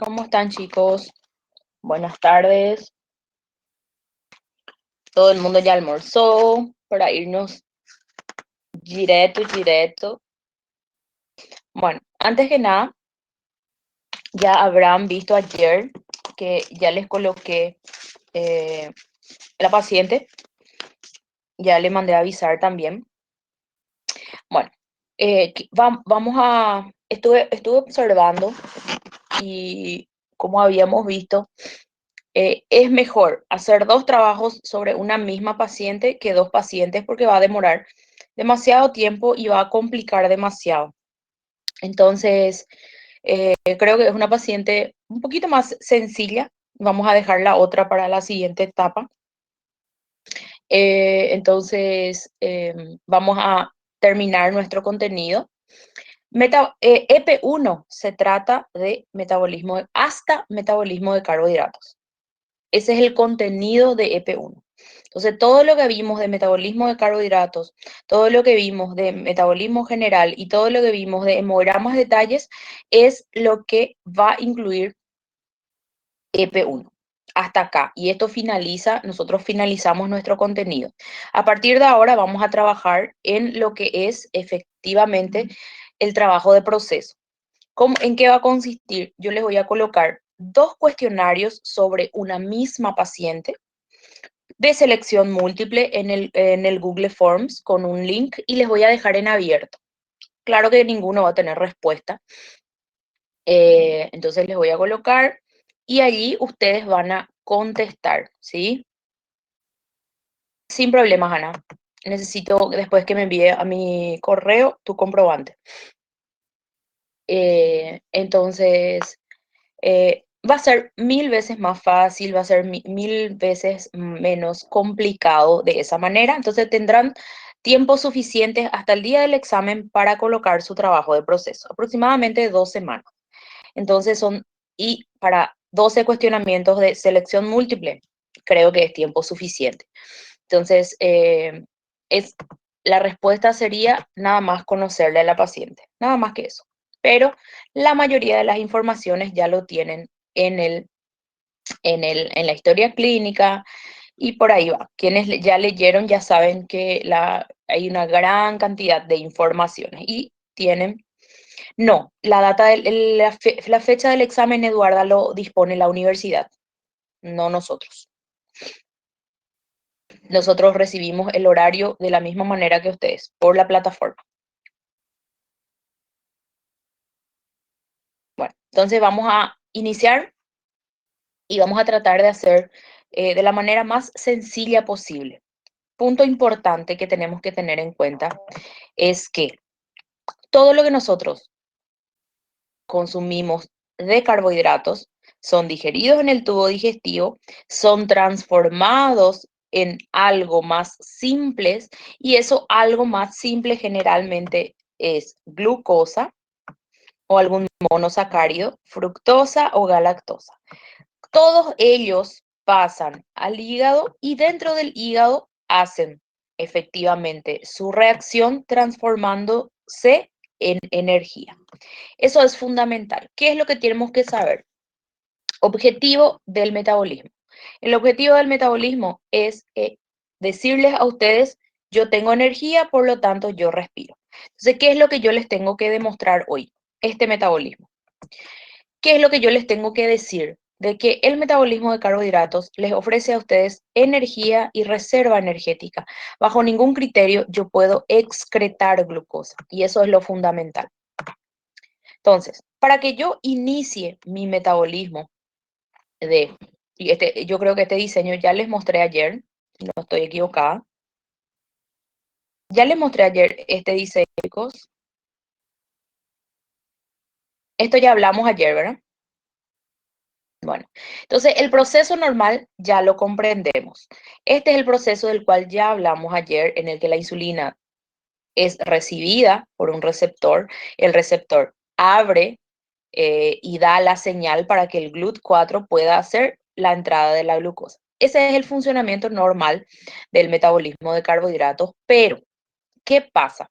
¿Cómo están, chicos? Buenas tardes. Todo el mundo ya almorzó para irnos directo. Bueno, antes que nada, ya habrán visto ayer que ya les coloqué la paciente. Ya le mandé a avisar también. Bueno, estuve observando y como habíamos visto, es mejor hacer dos trabajos sobre una misma paciente que dos pacientes porque va a demorar demasiado tiempo y va a complicar demasiado. Entonces, creo que es una paciente un poquito más sencilla. Vamos a dejar la otra para la siguiente etapa. Vamos a terminar nuestro contenido. EP1 se trata de hasta metabolismo de carbohidratos. Ese es el contenido de EP1. Entonces, todo lo que vimos de metabolismo de carbohidratos, todo lo que vimos de metabolismo general y todo lo que vimos de hemogramas detalles es lo que va a incluir EP1. Hasta acá. Y esto nosotros finalizamos nuestro contenido. A partir de ahora vamos a trabajar en lo que es efectivamente el trabajo de proceso. ¿En qué va a consistir? Yo les voy a colocar dos cuestionarios sobre una misma paciente de selección múltiple en el Google Forms con un link y les voy a dejar en abierto. Claro que ninguno va a tener respuesta. Entonces les voy a colocar y allí ustedes van a contestar, ¿sí? Sin problemas, Ana. Necesito después que me envíe a mi correo tu comprobante. Entonces, va a ser 1000 veces más fácil, va a ser 1000 veces menos complicado de esa manera. Entonces tendrán tiempo suficiente hasta el día del examen para colocar su trabajo de proceso, aproximadamente 2 semanas. Entonces y para 12 cuestionamientos de selección múltiple, creo que es tiempo suficiente. Entonces, la respuesta sería nada más conocerle a la paciente, nada más que eso. Pero la mayoría de las informaciones ya lo tienen en la historia clínica y por ahí va. Quienes ya leyeron ya saben que hay una gran cantidad de informaciones y tienen. No, la fecha del examen, Eduarda, lo dispone la universidad, no nosotros. Nosotros recibimos el horario de la misma manera que ustedes, por la plataforma. Bueno, entonces vamos a iniciar y vamos a tratar de hacer de la manera más sencilla posible. Punto importante que tenemos que tener en cuenta es que todo lo que nosotros consumimos de carbohidratos son digeridos en el tubo digestivo, son transformados en algo más simples y eso algo más simple generalmente es glucosa o algún monosacárido, fructosa o galactosa. Todos ellos pasan al hígado y dentro del hígado hacen efectivamente su reacción transformándose en energía. Eso es fundamental. ¿Qué es lo que tenemos que saber? Objetivo del metabolismo. El objetivo del metabolismo es decirles a ustedes, yo tengo energía, por lo tanto yo respiro. Entonces, ¿qué es lo que yo les tengo que demostrar hoy? Este metabolismo. ¿Qué es lo que yo les tengo que decir? De que el metabolismo de carbohidratos les ofrece a ustedes energía y reserva energética. Bajo ningún criterio yo puedo excretar glucosa y eso es lo fundamental. Entonces, para que yo inicie mi metabolismo yo creo que este diseño ya les mostré ayer, si no estoy equivocada. Ya les mostré ayer este diseño, chicos. Esto ya hablamos ayer, ¿verdad? Bueno, entonces el proceso normal ya lo comprendemos. Este es el proceso del cual ya hablamos ayer, en el que la insulina es recibida por un receptor. El receptor abre y da la señal para que el GLUT4 pueda hacer la entrada de la glucosa. Ese es el funcionamiento normal del metabolismo de carbohidratos, pero ¿qué pasa?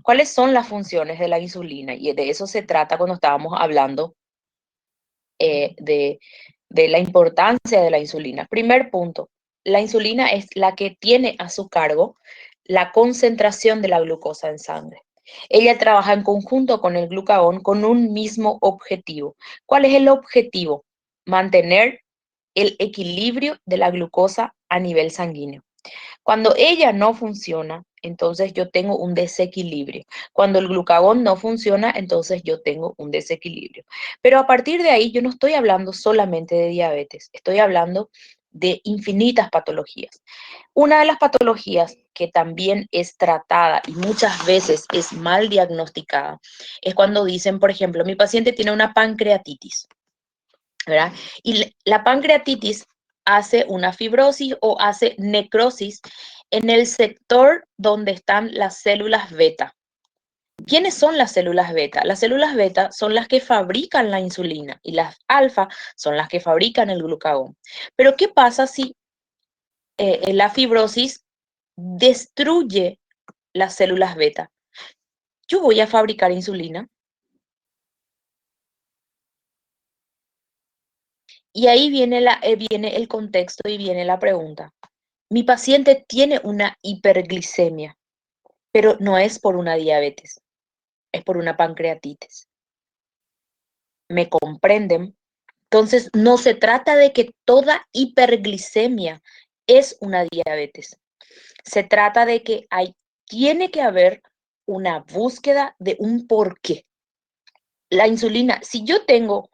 ¿Cuáles son las funciones de la insulina? Y de eso se trata cuando estábamos hablando de, de la importancia de la insulina. Primer punto, la insulina es la que tiene a su cargo la concentración de la glucosa en sangre. Ella trabaja en conjunto con el glucagón con un mismo objetivo. ¿Cuál es el objetivo? Mantener el equilibrio de la glucosa a nivel sanguíneo. Cuando ella no funciona, entonces yo tengo un desequilibrio. Cuando el glucagón no funciona, entonces yo tengo un desequilibrio. Pero a partir de ahí yo no estoy hablando solamente de diabetes, estoy hablando de infinitas patologías. Una de las patologías que también es tratada y muchas veces es mal diagnosticada es cuando dicen, por ejemplo, mi paciente tiene una pancreatitis, ¿verdad? Y la pancreatitis hace una fibrosis o hace necrosis en el sector donde están las células beta. ¿Quiénes son las células beta? Las células beta son las que fabrican la insulina y las alfa son las que fabrican el glucagón. Pero ¿qué pasa si la fibrosis destruye las células beta? Yo voy a fabricar insulina y ahí viene, viene el contexto y viene la pregunta. Mi paciente tiene una hiperglicemia, pero no es por una diabetes, es por una pancreatitis. ¿Me comprenden? Entonces, no se trata de que toda hiperglicemia es una diabetes. Se trata de que tiene que haber una búsqueda de un porqué. La insulina, si yo tengo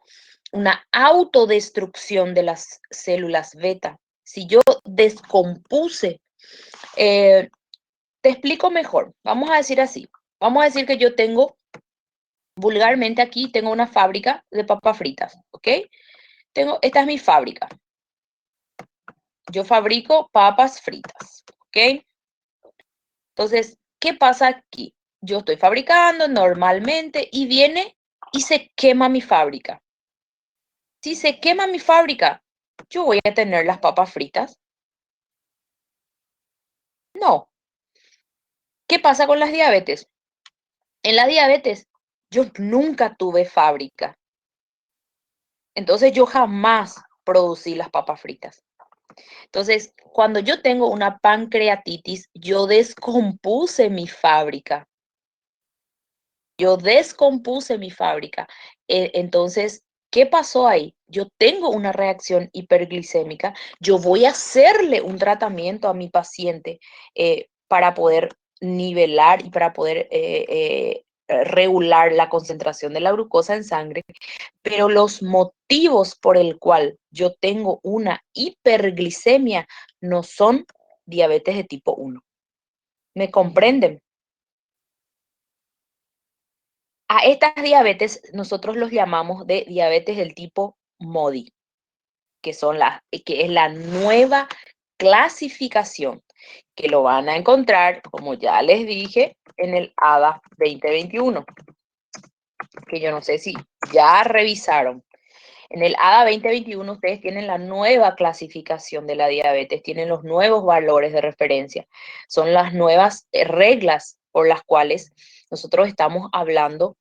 una autodestrucción de las células beta, si yo descompuse, eh, te explico mejor. Vamos a decir así. Vamos a decir que yo tengo, vulgarmente aquí, tengo una fábrica de papas fritas, ¿ok? Esta es mi fábrica. Yo fabrico papas fritas, ¿ok? Entonces, ¿qué pasa aquí? Yo estoy fabricando normalmente y viene y se quema mi fábrica. Si se quema mi fábrica, ¿yo voy a tener las papas fritas? No. ¿Qué pasa con las diabetes? En la diabetes, yo nunca tuve fábrica. Entonces, yo jamás producí las papas fritas. Entonces, cuando yo tengo una pancreatitis, yo descompuse mi fábrica. Yo descompuse mi fábrica. Entonces, ¿qué pasó ahí? Yo tengo una reacción hiperglicémica. Yo voy a hacerle un tratamiento a mi paciente para poder nivelar y para poder regular la concentración de la glucosa en sangre, pero los motivos por el cual yo tengo una hiperglicemia no son diabetes de tipo 1. ¿Me comprenden? A estas diabetes nosotros los llamamos de diabetes del tipo MODI, que es la nueva clasificación, que lo van a encontrar, como ya les dije, en el ADA 2021, que yo no sé si ya revisaron. En el ADA 2021 ustedes tienen la nueva clasificación de la diabetes, tienen los nuevos valores de referencia, son las nuevas reglas por las cuales nosotros estamos hablando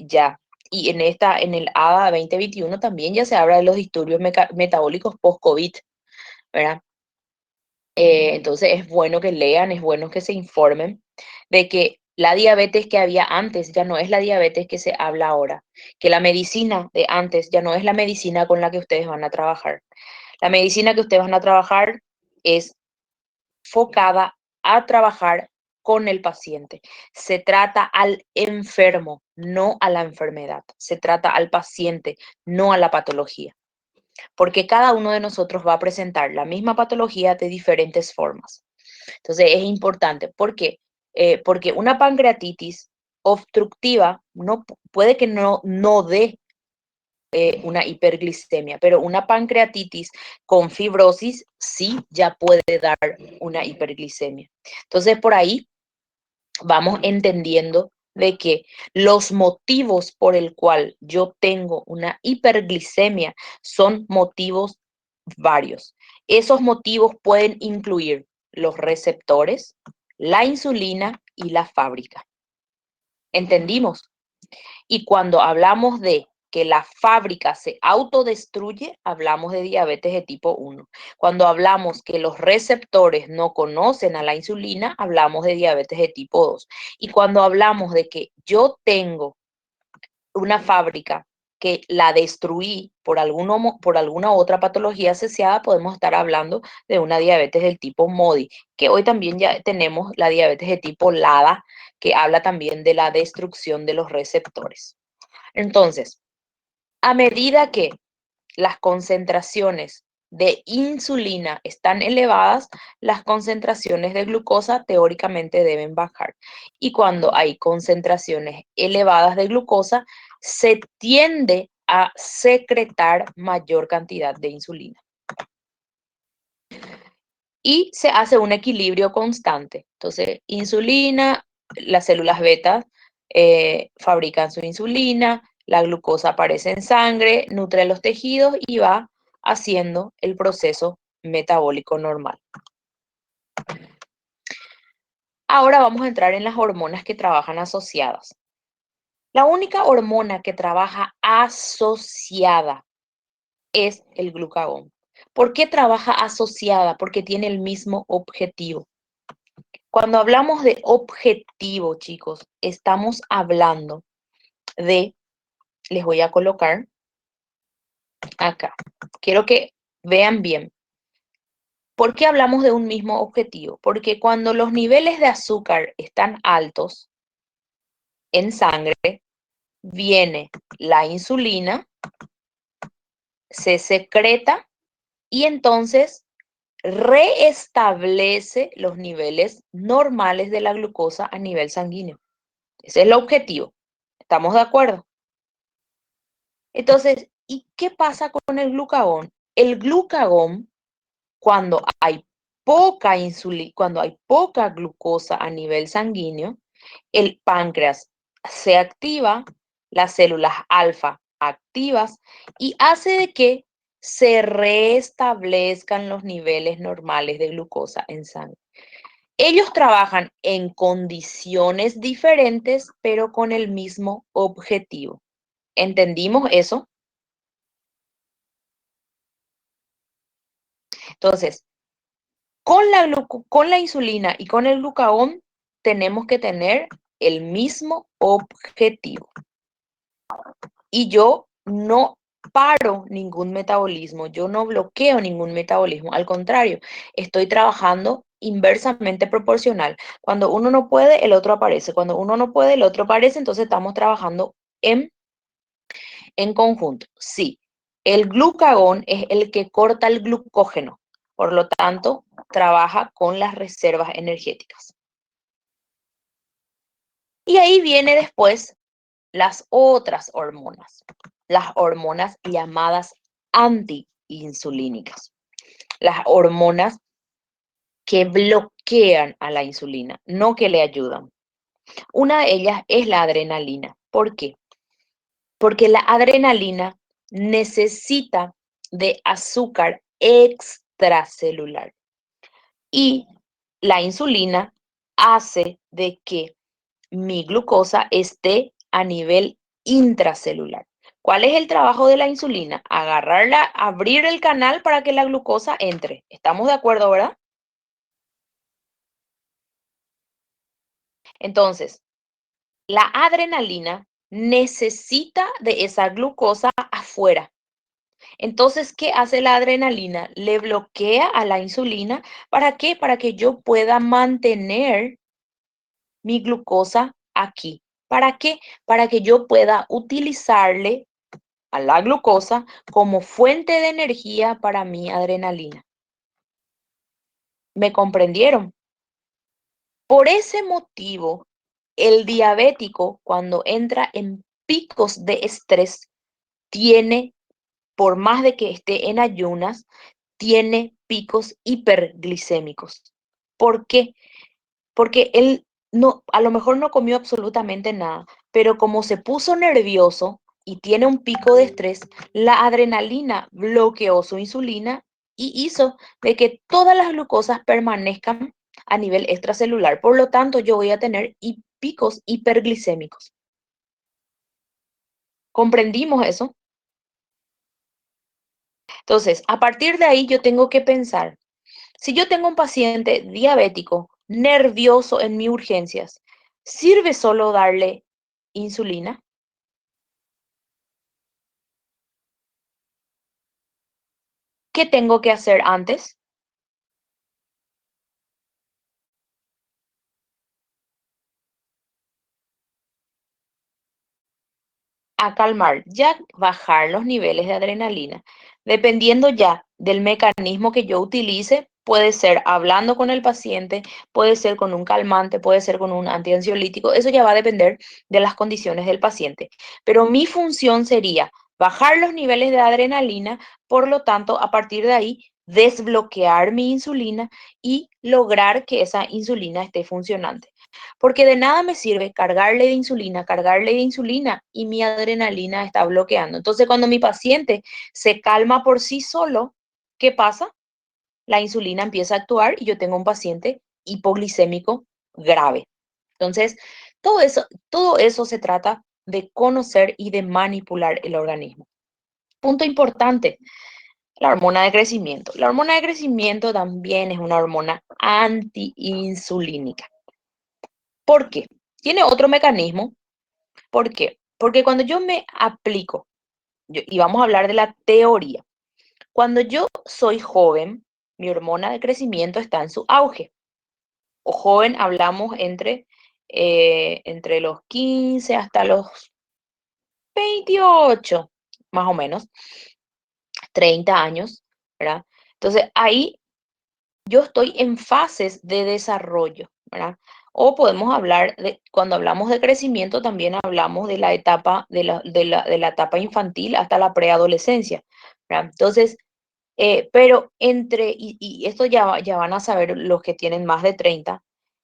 ya. Y en el ADA 2021 también ya se habla de los disturbios metabólicos post-COVID, ¿verdad? Entonces es bueno que lean, es bueno que se informen de que la diabetes que había antes ya no es la diabetes que se habla ahora, que la medicina de antes ya no es la medicina con la que ustedes van a trabajar. La medicina que ustedes van a trabajar es focada a trabajar con el paciente. Se trata al enfermo, no a la enfermedad. Se trata al paciente, no a la patología, porque cada uno de nosotros va a presentar la misma patología de diferentes formas. Entonces es importante. ¿Por qué? Porque una pancreatitis obstructiva no puede que no dé una hiperglicemia, pero una pancreatitis con fibrosis sí ya puede dar una hiperglicemia. Entonces por ahí vamos entendiendo de que los motivos por el cual yo tengo una hiperglicemia son motivos varios. Esos motivos pueden incluir los receptores, la insulina y la fábrica. ¿Entendimos? Y cuando hablamos de que la fábrica se autodestruye, hablamos de diabetes de tipo 1. Cuando hablamos que los receptores no conocen a la insulina, hablamos de diabetes de tipo 2. Y cuando hablamos de que yo tengo una fábrica que la destruí por alguna otra patología asociada, podemos estar hablando de una diabetes del tipo MODY, que hoy también ya tenemos la diabetes de tipo LADA, que habla también de la destrucción de los receptores. Entonces, a medida que las concentraciones de insulina están elevadas, las concentraciones de glucosa teóricamente deben bajar. Y cuando hay concentraciones elevadas de glucosa, se tiende a secretar mayor cantidad de insulina. Y se hace un equilibrio constante. Entonces, insulina, las células beta fabrican su insulina, la glucosa aparece en sangre, nutre los tejidos y va haciendo el proceso metabólico normal. Ahora vamos a entrar en las hormonas que trabajan asociadas. La única hormona que trabaja asociada es el glucagón. ¿Por qué trabaja asociada? Porque tiene el mismo objetivo. Cuando hablamos de objetivo, chicos, estamos hablando de, les voy a colocar acá. Quiero que vean bien. ¿Por qué hablamos de un mismo objetivo? Porque cuando los niveles de azúcar están altos en sangre, viene la insulina, se secreta y entonces reestablece los niveles normales de la glucosa a nivel sanguíneo. Ese es el objetivo. ¿Estamos de acuerdo? Entonces, ¿y qué pasa con el glucagón? El glucagón, cuando hay poca insulina, cuando hay poca glucosa a nivel sanguíneo, el páncreas se activa, las células alfa activas y hace de que se restablezcan los niveles normales de glucosa en sangre. Ellos trabajan en condiciones diferentes, pero con el mismo objetivo. ¿Entendimos eso? Entonces, con la insulina y con el glucagón tenemos que tener el mismo objetivo. Y yo no paro ningún metabolismo, yo no bloqueo ningún metabolismo, al contrario, estoy trabajando inversamente proporcional. Cuando uno no puede, el otro aparece. Cuando uno no puede, el otro aparece, entonces estamos trabajando en conjunto. Sí, el glucagón es el que corta el glucógeno, por lo tanto, trabaja con las reservas energéticas. Y ahí viene después las otras hormonas, las hormonas llamadas antiinsulínicas, las hormonas que bloquean a la insulina, no que le ayudan. Una de ellas es la adrenalina. ¿Por qué? Porque la adrenalina necesita de azúcar extracelular y la insulina hace de que mi glucosa esté a nivel intracelular. ¿Cuál es el trabajo de la insulina? Agarrarla, abrir el canal para que la glucosa entre. ¿Estamos de acuerdo, verdad? Entonces, la adrenalina necesita de esa glucosa afuera. Entonces, ¿qué hace la adrenalina? Le bloquea a la insulina. ¿Para qué? Para que yo pueda mantener mi glucosa aquí. ¿Para qué? Para que yo pueda utilizarle a la glucosa como fuente de energía para mi adrenalina. ¿Me comprendieron? Por ese motivo, el diabético, cuando entra en picos de estrés, tiene, por más de que esté en ayunas, tiene picos hiperglicémicos. ¿Por qué? Porque él no, a lo mejor no comió absolutamente nada, pero como se puso nervioso y tiene un pico de estrés, la adrenalina bloqueó su insulina y hizo de que todas las glucosas permanezcan a nivel extracelular. Por lo tanto, yo voy a tener picos hiperglicémicos. ¿Comprendimos eso? Entonces, a partir de ahí yo tengo que pensar, si yo tengo un paciente diabético, nervioso en mis urgencias, ¿sirve solo darle insulina? ¿Qué tengo que hacer antes? A calmar, ya bajar los niveles de adrenalina. Dependiendo ya del mecanismo que yo utilice, puede ser hablando con el paciente, puede ser con un calmante, puede ser con un antiansiolítico, eso ya va a depender de las condiciones del paciente. Pero mi función sería bajar los niveles de adrenalina, por lo tanto, a partir de ahí, desbloquear mi insulina y lograr que esa insulina esté funcionando. Porque de nada me sirve cargarle de insulina y mi adrenalina está bloqueando. Entonces, cuando mi paciente se calma por sí solo, ¿qué pasa? La insulina empieza a actuar y yo tengo un paciente hipoglicémico grave. Entonces, todo eso se trata de conocer y de manipular el organismo. Punto importante, la hormona de crecimiento. La hormona de crecimiento también es una hormona antiinsulínica. ¿Por qué? Tiene otro mecanismo. ¿Por qué? Porque cuando yo me aplico, y vamos a hablar de la teoría, cuando yo soy joven, mi hormona de crecimiento está en su auge. O joven hablamos entre los 15 hasta los 28, más o menos, 30 años, ¿verdad? Entonces ahí yo estoy en fases de desarrollo, ¿verdad? O podemos hablar de, cuando hablamos de crecimiento, también hablamos de la etapa, de la etapa infantil hasta la preadolescencia, ¿verdad? Entonces, pero y esto ya van a saber los que tienen más de 30,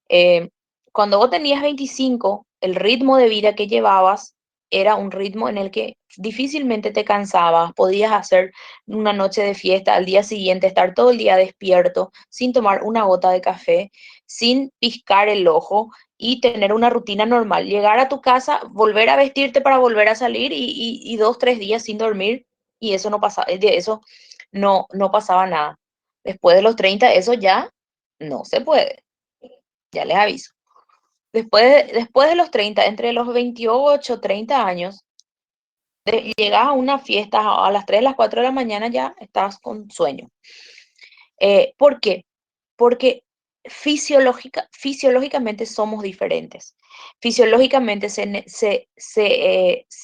eh, cuando vos tenías 25, el ritmo de vida que llevabas era un ritmo en el que difícilmente te cansabas, podías hacer una noche de fiesta, al día siguiente estar todo el día despierto, sin tomar una gota de café, sin piscar el ojo y tener una rutina normal. Llegar a tu casa, volver a vestirte para volver a salir y 2, 3 días sin dormir y eso no pasa, de eso no pasaba nada. Después de los 30 eso ya no se puede, ya les aviso. Después de los 30, entre los 28, 30 años, llegas a una fiesta a las 3, las 4 de la mañana ya estás con sueño. ¿Por qué? Porque fisiológicamente somos diferentes. Fisiológicamente se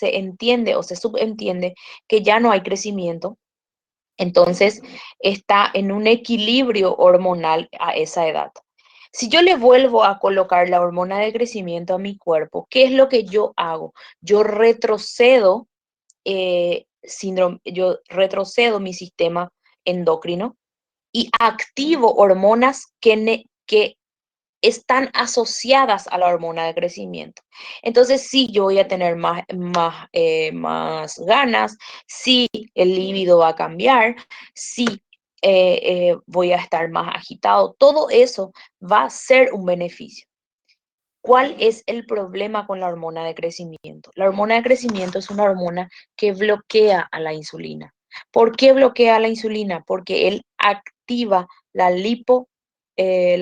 entiende o se subentiende que ya no hay crecimiento, entonces está en un equilibrio hormonal a esa edad. Si yo le vuelvo a colocar la hormona de crecimiento a mi cuerpo, ¿qué es lo que yo hago? Yo retrocedo, yo retrocedo mi sistema endocrino y activo hormonas que están asociadas a la hormona de crecimiento. Entonces, sí, yo voy a tener más ganas, sí, el líbido va a cambiar, sí, voy a estar más agitado. Todo eso va a ser un beneficio. ¿Cuál es el problema con la hormona de crecimiento? La hormona de crecimiento es una hormona que bloquea a la insulina. ¿Por qué bloquea la insulina? Porque él activa la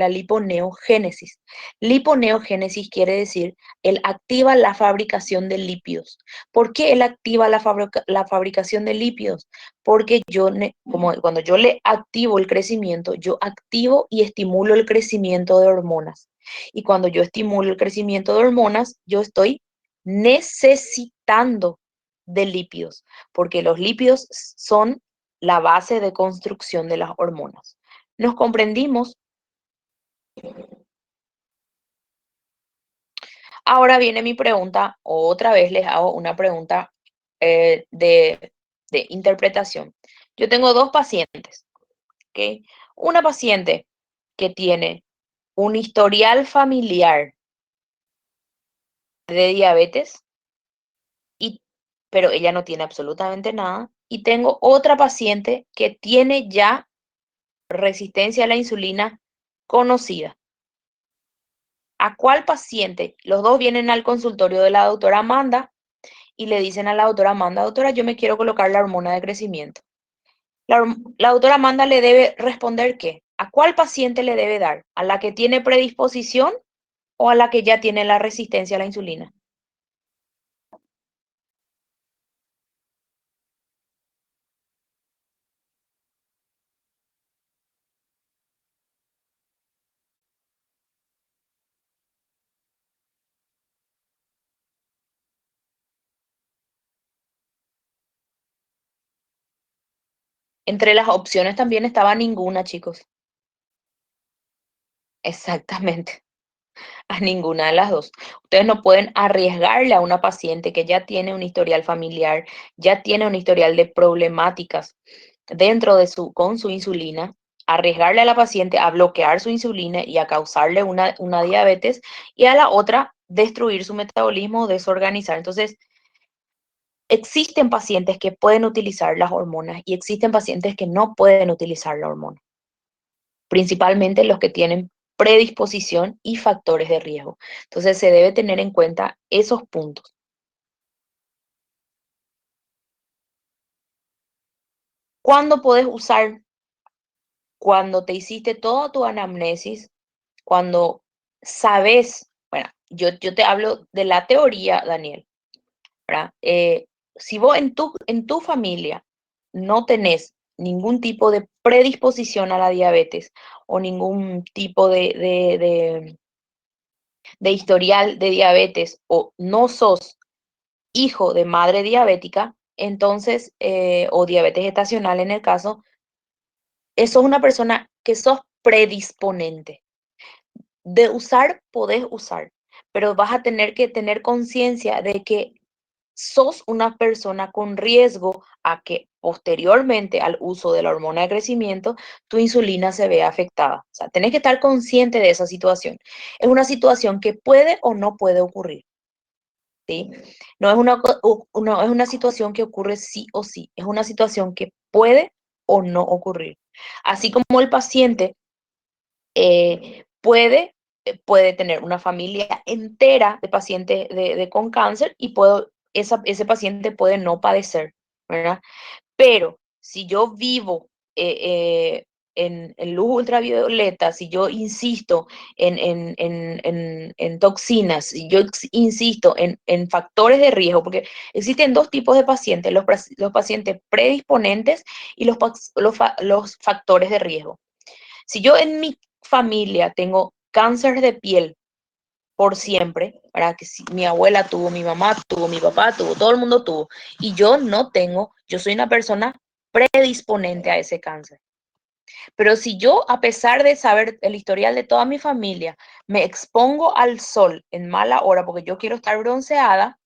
liponeogénesis. Liponeogénesis quiere decir, él activa la fabricación de lípidos. ¿Por qué él activa la fabricación de lípidos? Porque como cuando yo le activo el crecimiento, yo activo y estimulo el crecimiento de hormonas. Y cuando yo estimulo el crecimiento de hormonas, yo estoy necesitando de lípidos, porque los lípidos son la base de construcción de las hormonas. ¿Nos comprendimos? Ahora viene mi pregunta, otra vez les hago una pregunta de interpretación. Yo tengo dos pacientes, ¿ok? Una paciente que tiene un historial familiar de diabetes, y, pero ella no tiene absolutamente nada. Y tengo otra paciente que tiene ya resistencia a la insulina conocida. ¿A cuál paciente? Los dos vienen al consultorio de la doctora Amanda y le dicen a la doctora Amanda, doctora, yo me quiero colocar la hormona de crecimiento. La doctora Amanda le debe responder qué, a cuál paciente le debe dar, a la que tiene predisposición o a la que ya tiene la resistencia a la insulina. Entre las opciones también estaba ninguna, chicos. Exactamente. A ninguna de las dos. Ustedes no pueden arriesgarle a una paciente que ya tiene un historial familiar, ya tiene un historial de problemáticas dentro de con su insulina, arriesgarle a la paciente a bloquear su insulina y a causarle una diabetes y a la otra destruir su metabolismo o desorganizar. Entonces, existen pacientes que pueden utilizar las hormonas y existen pacientes que no pueden utilizar la hormona, principalmente los que tienen predisposición y factores de riesgo. Entonces se debe tener en cuenta esos puntos. ¿Cuándo puedes usar? Cuando te hiciste toda tu anamnesis, cuando sabes, bueno, yo te hablo de la teoría, Daniel, ¿verdad? Si vos en tu familia no tenés ningún tipo de predisposición a la diabetes o ningún tipo de historial de diabetes o no sos hijo de madre diabética, entonces, o diabetes gestacional en el caso, sos una persona que sos predisponente. De usar, podés usar, pero vas a tener que tener conciencia de que sos una persona con riesgo a que posteriormente al uso de la hormona de crecimiento, tu insulina se vea afectada. O sea, tenés que estar consciente de esa situación. Es una situación que puede o no puede ocurrir. ¿Sí? No es no es una situación que ocurre sí o sí, es una situación que puede o no ocurrir. Así como el paciente puede tener una familia entera de pacientes con cáncer y ese paciente puede no padecer, ¿verdad? Pero si yo vivo en luz ultravioleta, si yo insisto en toxinas, si yo insisto en factores de riesgo, porque existen dos tipos de pacientes, los pacientes predisponentes y los factores de riesgo. Si yo en mi familia tengo cáncer de piel por siempre, para que si mi abuela tuvo, mi mamá tuvo, mi papá tuvo, todo el mundo tuvo, y yo no tengo, yo soy una persona predisponente a ese cáncer. Pero si yo, a pesar de saber el historial de toda mi familia, me expongo al sol en mala hora porque yo quiero estar bronceada,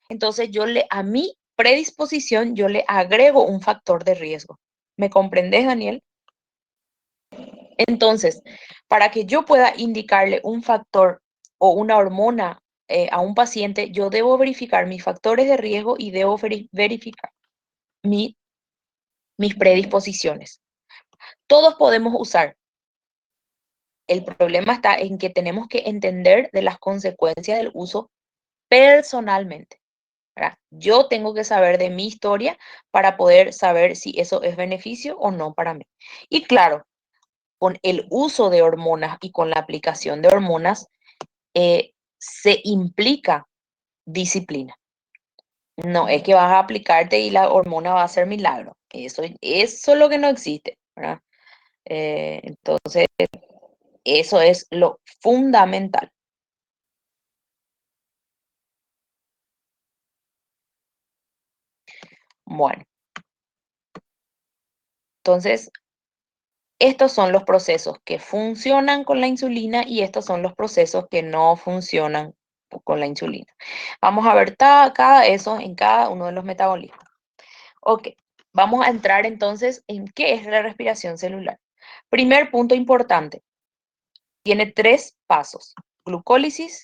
entonces a mi predisposición, yo le agrego un factor de riesgo. ¿Me comprendes, Daniel? Entonces, para que yo pueda indicarle un factor o una hormona a un paciente, yo debo verificar mis factores de riesgo y debo verificar mi- mis predisposiciones. Todos podemos usar. El problema está en que tenemos que entender de las consecuencias del uso personalmente, ¿verdad? Yo tengo que saber de mi historia para poder saber si eso es beneficio o no para mí. Y claro, con el uso de hormonas y con la aplicación de hormonas, se implica disciplina. No es que vas a aplicarte y la hormona va a hacer milagro. Eso es lo que no existe, ¿verdad? Entonces, eso es lo fundamental. Bueno, entonces, estos son los procesos que funcionan con la insulina y estos son los procesos que no funcionan con la insulina. Vamos a ver cada eso en cada uno de los metabolismos. Ok, vamos a entrar entonces en qué es la respiración celular. Primer punto importante, tiene tres pasos: glucólisis,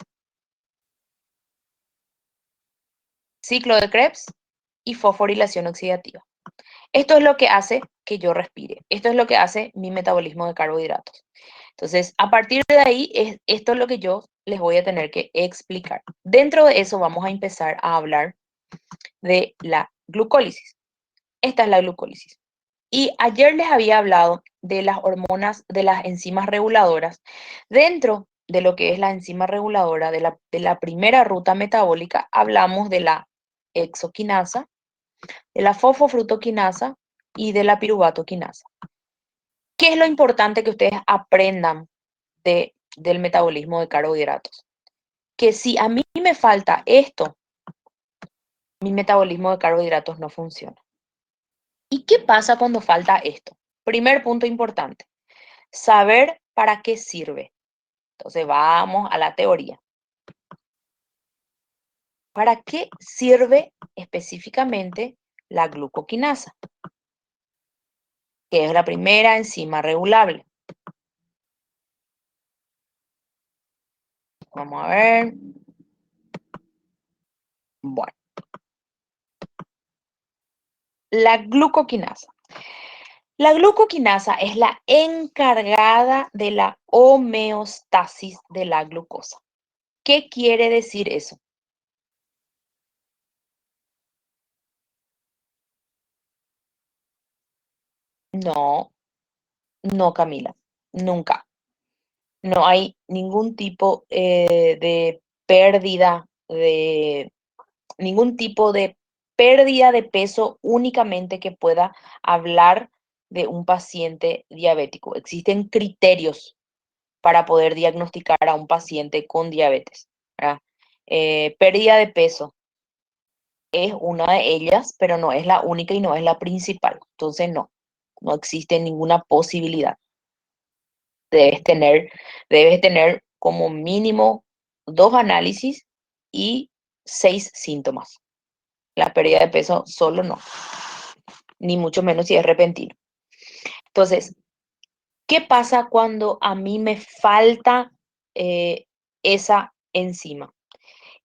ciclo de Krebs y fosforilación oxidativa. Esto es lo que hace que yo respire. Esto es lo que hace mi metabolismo de carbohidratos. Entonces, a partir de ahí, esto es lo que yo les voy a tener que explicar. Dentro de eso vamos a empezar a hablar de la glucólisis. Esta es la glucólisis. Y ayer les había hablado de las hormonas, de las enzimas reguladoras. Dentro de lo que es la enzima reguladora de la primera ruta metabólica, hablamos de la exoquinasa, de la fosfofrutoquinasa y de la piruvatoquinasa. ¿Qué es lo importante que ustedes aprendan del metabolismo de carbohidratos? Que si a mí me falta esto, mi metabolismo de carbohidratos no funciona. ¿Y qué pasa cuando falta esto? Primer punto importante, saber para qué sirve. Entonces vamos a la teoría. ¿Para qué sirve específicamente la glucoquinasa? Que es la primera enzima regulable. Vamos a ver. Bueno, la glucoquinasa. La glucoquinasa es la encargada de la homeostasis de la glucosa. ¿Qué quiere decir eso? No, no, Camila, nunca. No hay ningún tipo de pérdida de ningún tipo de pérdida de peso únicamente que pueda hablar de un paciente diabético. Existen criterios para poder diagnosticar a un paciente con diabetes, ¿verdad? Pérdida de peso es una de ellas, pero no es la única y no es la principal. Entonces, no, no existe ninguna posibilidad. Debes tener, debes tener como mínimo 2 análisis y 6 síntomas. La pérdida de peso solo no, ni mucho menos si es repentino. Entonces, ¿qué pasa cuando a mí me falta eh, esa enzima?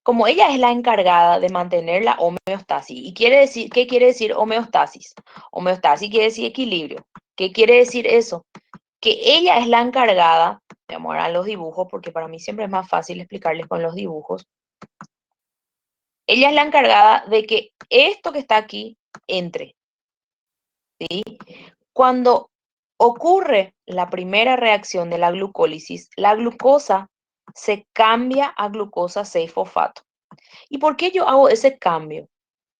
Como ella es la encargada de mantener la homeostasis, y quiere decir, ¿qué quiere decir homeostasis? Homeostasis quiere decir equilibrio. ¿Qué quiere decir eso? Que ella es la encargada, vamos a los dibujos, porque para mí siempre es más fácil explicarles con los dibujos. Ella es la encargada de que esto que está aquí entre, ¿sí? Cuando ocurre la primera reacción de la glucólisis, la glucosa se cambia a glucosa 6-fosfato. ¿Y por qué yo hago ese cambio?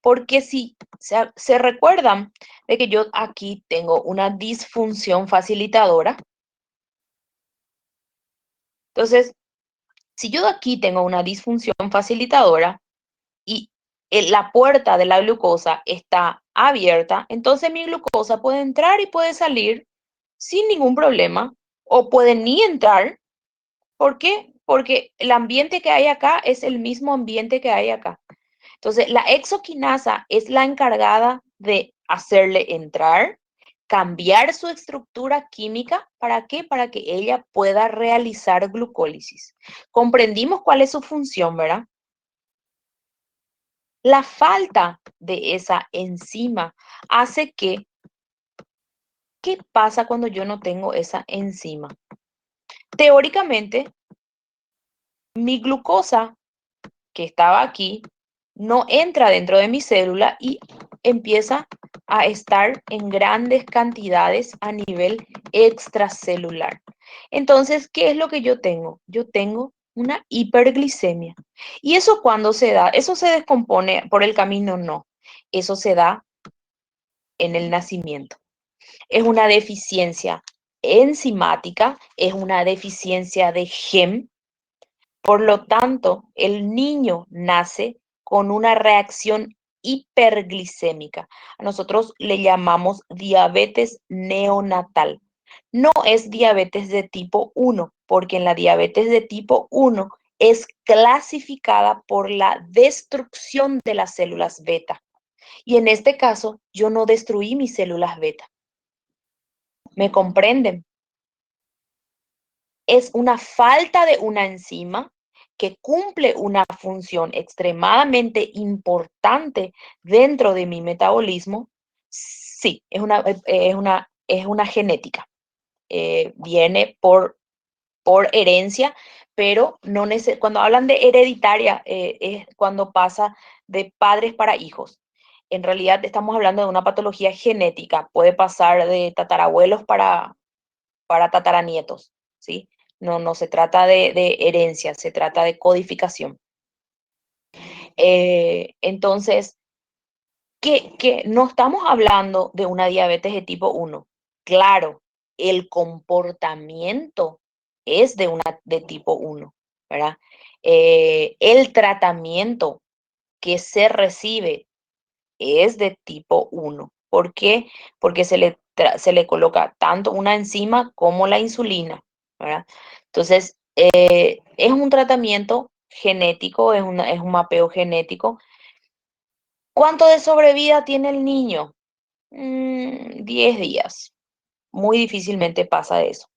Porque si se recuerdan de que yo aquí tengo una disfunción facilitadora, entonces, si yo aquí tengo una disfunción facilitadora y la puerta de la glucosa está abierta, entonces mi glucosa puede entrar y puede salir sin ningún problema, o puede ni entrar. ¿Por qué? Porque el ambiente que hay acá es el mismo ambiente que hay acá. Entonces, la exoquinasa es la encargada de hacerle entrar, cambiar su estructura química. ¿Para qué? Para que ella pueda realizar glucólisis. Comprendimos cuál es su función, ¿verdad? La falta de esa enzima hace que, ¿qué pasa cuando yo no tengo esa enzima? Teóricamente, mi glucosa que estaba aquí no entra dentro de mi célula y empieza a estar en grandes cantidades a nivel extracelular. Entonces, ¿qué es lo que yo tengo? Yo tengo una hiperglicemia. ¿Y eso cuándo se da? ¿Eso se descompone por el camino? No. Eso se da en el nacimiento. Es una deficiencia enzimática, es una deficiencia de GEM. Por lo tanto, el niño nace con una reacción hiperglicémica. A nosotros le llamamos diabetes neonatal. No es diabetes de tipo 1, porque en la diabetes de tipo 1 es clasificada por la destrucción de las células beta. Y en este caso, yo no destruí mis células beta. ¿Me comprenden? Es una falta de una enzima que cumple una función extremadamente importante dentro de mi metabolismo. Sí, es una genética. Viene por herencia, pero no cuando hablan de hereditaria, es cuando pasa de padres para hijos. En realidad estamos hablando de una patología genética, puede pasar de tatarabuelos para tataranietos, ¿sí? No se trata de herencia, se trata de codificación. Entonces, que no estamos hablando de una diabetes de tipo uno. Claro, el comportamiento es de tipo uno, ¿verdad? El tratamiento que se recibe es de tipo uno. ¿Por qué? Porque se le coloca tanto una enzima como la insulina, ¿verdad? Entonces, es un tratamiento genético, es un mapeo genético. ¿Cuánto de sobrevida tiene el niño? 10 días. Muy difícilmente pasa de eso.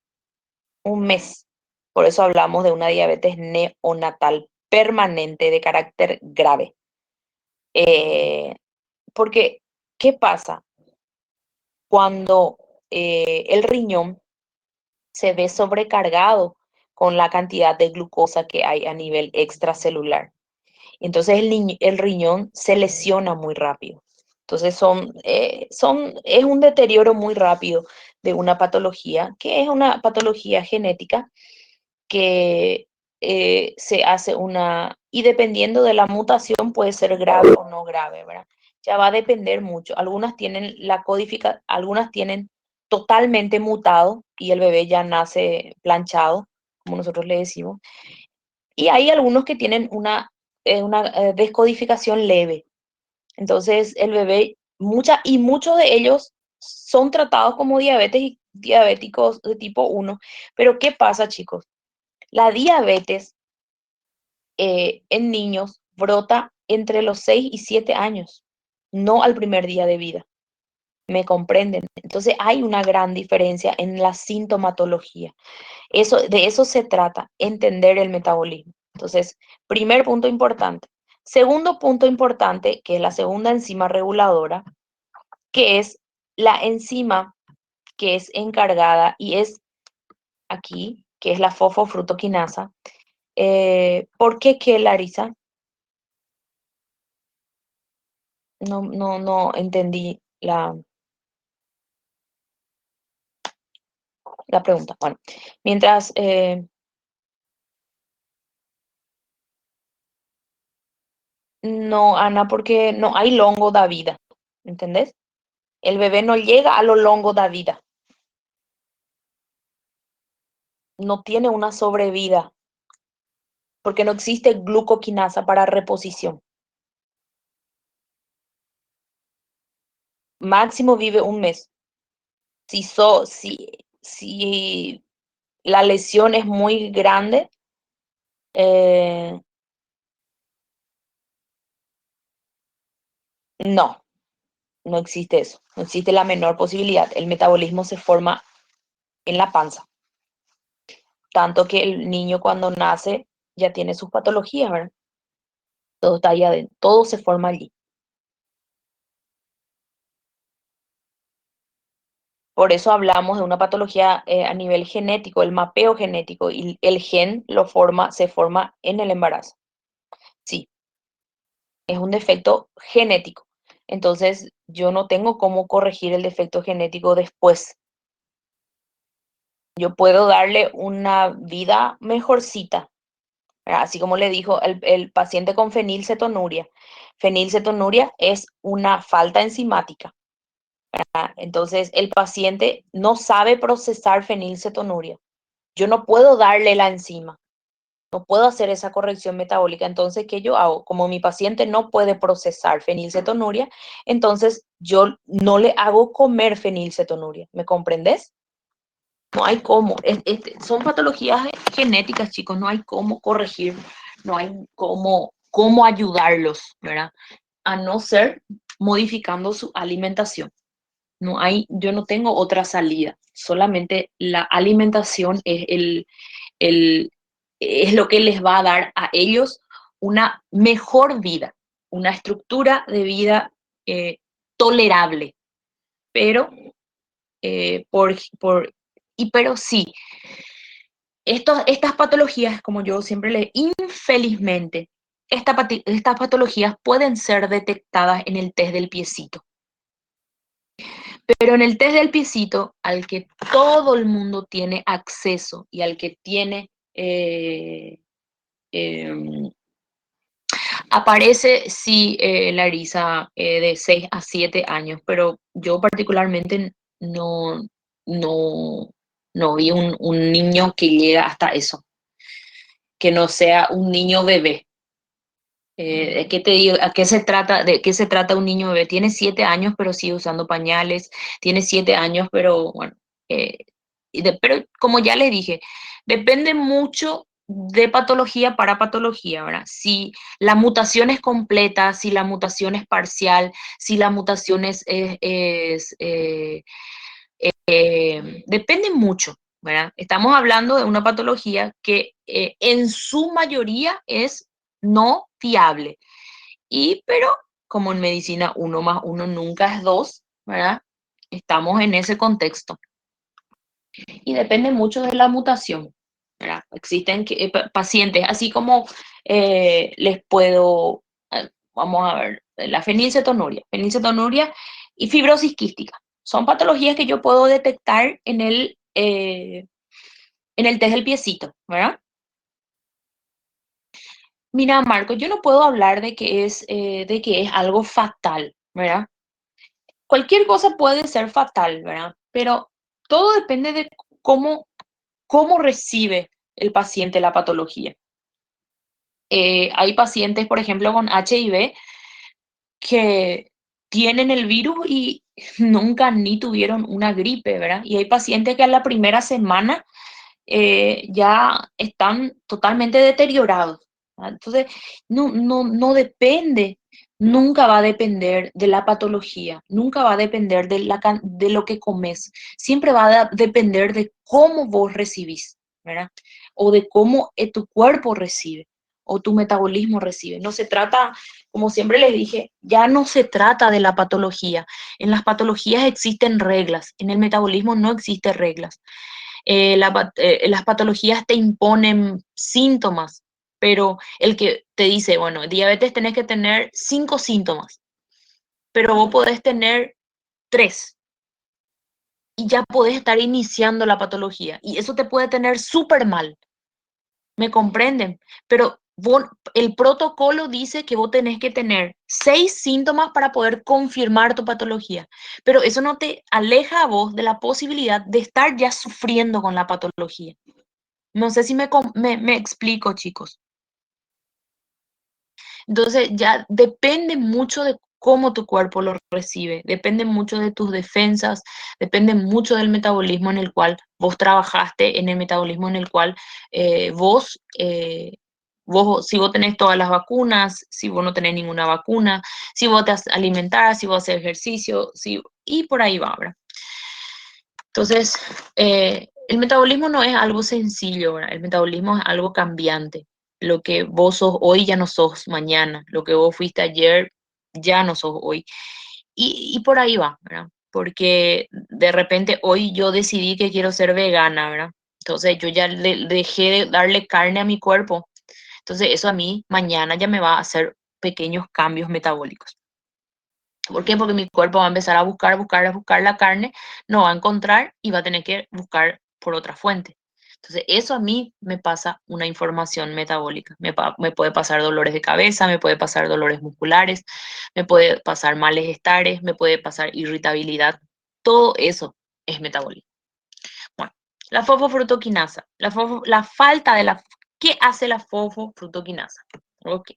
Un mes. Por eso hablamos de una diabetes neonatal permanente de carácter grave. Eh, Porque, ¿qué pasa? Cuando el riñón se ve sobrecargado con la cantidad de glucosa que hay a nivel extracelular. Entonces el riñón se lesiona muy rápido. Entonces es un deterioro muy rápido de una patología, que es una patología genética que se hace y dependiendo de la mutación puede ser grave o no grave, ¿verdad? Ya va a depender mucho. Algunas tienen algunas tienen totalmente mutado y el bebé ya nace planchado, como nosotros le decimos. Y hay algunos que tienen una descodificación leve. Entonces el bebé, y muchos de ellos son tratados como diabéticos de tipo uno. Pero ¿qué pasa, chicos? La diabetes en niños brota entre los 6 y 7 años, no al primer día de vida. ¿Me comprenden? Entonces hay una gran diferencia en la sintomatología. De eso se trata, entender el metabolismo. Entonces, primer punto importante. Segundo punto importante, que es la segunda enzima reguladora, que es la enzima que es encargada y es aquí, que es la fosfofrutoquinasa. ¿Por qué qué, Larisa? No entendí la pregunta. Bueno, mientras, no, Ana, porque no hay longo da vida, ¿entendés? El bebé no llega a lo longo da vida, no tiene una sobrevida, porque no existe glucoquinasa para reposición. Máximo vive un mes. Si la lesión es muy grande, eh, no, no existe eso. No existe la menor posibilidad. El metabolismo se forma en la panza. Tanto que el niño cuando nace ya tiene sus patologías, ¿verdad? Todo está ahí adentro, todo se forma allí. Por eso hablamos de una patología a nivel genético, el mapeo genético, y el gen se forma en el embarazo. Sí, es un defecto genético. Entonces, yo no tengo cómo corregir el defecto genético después. Yo puedo darle una vida mejorcita, ¿verdad? Así como le dijo el paciente con fenilcetonuria. Fenilcetonuria es una falta enzimática. Entonces, el paciente no sabe procesar fenilcetonuria. Yo no puedo darle la enzima, no puedo hacer esa corrección metabólica. Entonces, ¿qué yo hago? Como mi paciente no puede procesar fenilcetonuria, entonces yo no le hago comer fenilcetonuria. ¿Me comprendes? No hay cómo. Son patologías genéticas, chicos, no hay cómo corregir, no hay cómo ayudarlos, ¿verdad? A no ser modificando su alimentación. Yo no tengo otra salida, solamente la alimentación el, es lo que les va a dar a ellos una mejor vida, una estructura de vida tolerable, pero, pero sí, estas patologías, como yo siempre les, infelizmente, Estas patologías pueden ser detectadas en el test del piecito. Pero en el test del piecito, al que todo el mundo tiene acceso y al que tiene, eh, aparece sí la eriza de 6 a 7 años, pero yo particularmente no, no, no vi un niño que llega hasta eso, que no sea un niño bebé. ¿Qué te digo? ¿A qué se trata? ¿De qué se trata un niño bebé? Tiene 7 años, pero sigue usando pañales. Tiene 7 años, pero bueno. eh, pero como ya le dije, depende mucho de patología para patología, ¿verdad? Si la mutación es completa, si la mutación es parcial, si la mutación depende mucho, ¿verdad? Estamos hablando de una patología que en su mayoría es no fiable. Pero como en medicina uno más uno nunca es dos, ¿verdad? Estamos en ese contexto. Y depende mucho de la mutación, ¿verdad? Existen pacientes, así como les puedo, vamos a ver, la fenilcetonuria y fibrosis quística. Son patologías que yo puedo detectar en el test del piecito, ¿verdad? Mira, Marco, yo no puedo hablar de que es algo fatal, ¿verdad? Cualquier cosa puede ser fatal, ¿verdad? Pero todo depende de cómo, cómo recibe el paciente la patología. Hay pacientes, por ejemplo, con HIV que tienen el virus y nunca ni tuvieron una gripe, ¿verdad? Y hay pacientes que a la primera semana ya están totalmente deteriorados, ¿verdad? Entonces, no depende, nunca va a depender de la patología, nunca va a depender de lo que comes, siempre va a depender de cómo vos recibís, ¿verdad? O de cómo tu cuerpo recibe o tu metabolismo recibe. No se trata, como siempre les dije, ya no se trata de la patología. En las patologías existen reglas, en el metabolismo no existen reglas. Las patologías te imponen síntomas, pero el que te dice, bueno, diabetes tenés que tener 5 síntomas, pero vos podés tener 3 y ya podés estar iniciando la patología y eso te puede tener súper mal, ¿me comprenden? Pero el protocolo dice que vos tenés que tener 6 síntomas para poder confirmar tu patología, pero eso no te aleja a vos de la posibilidad de estar ya sufriendo con la patología. No sé si me explico, chicos. Entonces ya depende mucho de cómo tu cuerpo lo recibe, depende mucho de tus defensas, depende mucho del metabolismo en el cual vos trabajaste, en el metabolismo en el cual vos, si vos tenés todas las vacunas, si vos no tenés ninguna vacuna, si vos te alimentás, si vos haces ejercicio, y por ahí va, ¿verdad? Entonces, el metabolismo no es algo sencillo, ¿verdad? El metabolismo es algo cambiante. Lo que vos sos hoy ya no sos mañana. Lo que vos fuiste ayer ya no sos hoy. Y por ahí va, ¿verdad? Porque de repente hoy yo decidí que quiero ser vegana, ¿verdad? Entonces yo ya dejé de darle carne a mi cuerpo. Entonces eso a mí mañana ya me va a hacer pequeños cambios metabólicos. ¿Por qué? Porque mi cuerpo va a empezar a buscar la carne, no va a encontrar y va a tener que buscar por otra fuente. Entonces, eso a mí me pasa una información metabólica. Me puede pasar dolores de cabeza, me puede pasar dolores musculares, me puede pasar malestares, me puede pasar irritabilidad. Todo eso es metabolismo. Bueno, la fosfofrutoquinasa. La falta de la... ¿Qué hace la fosfofrutoquinasa? Ok.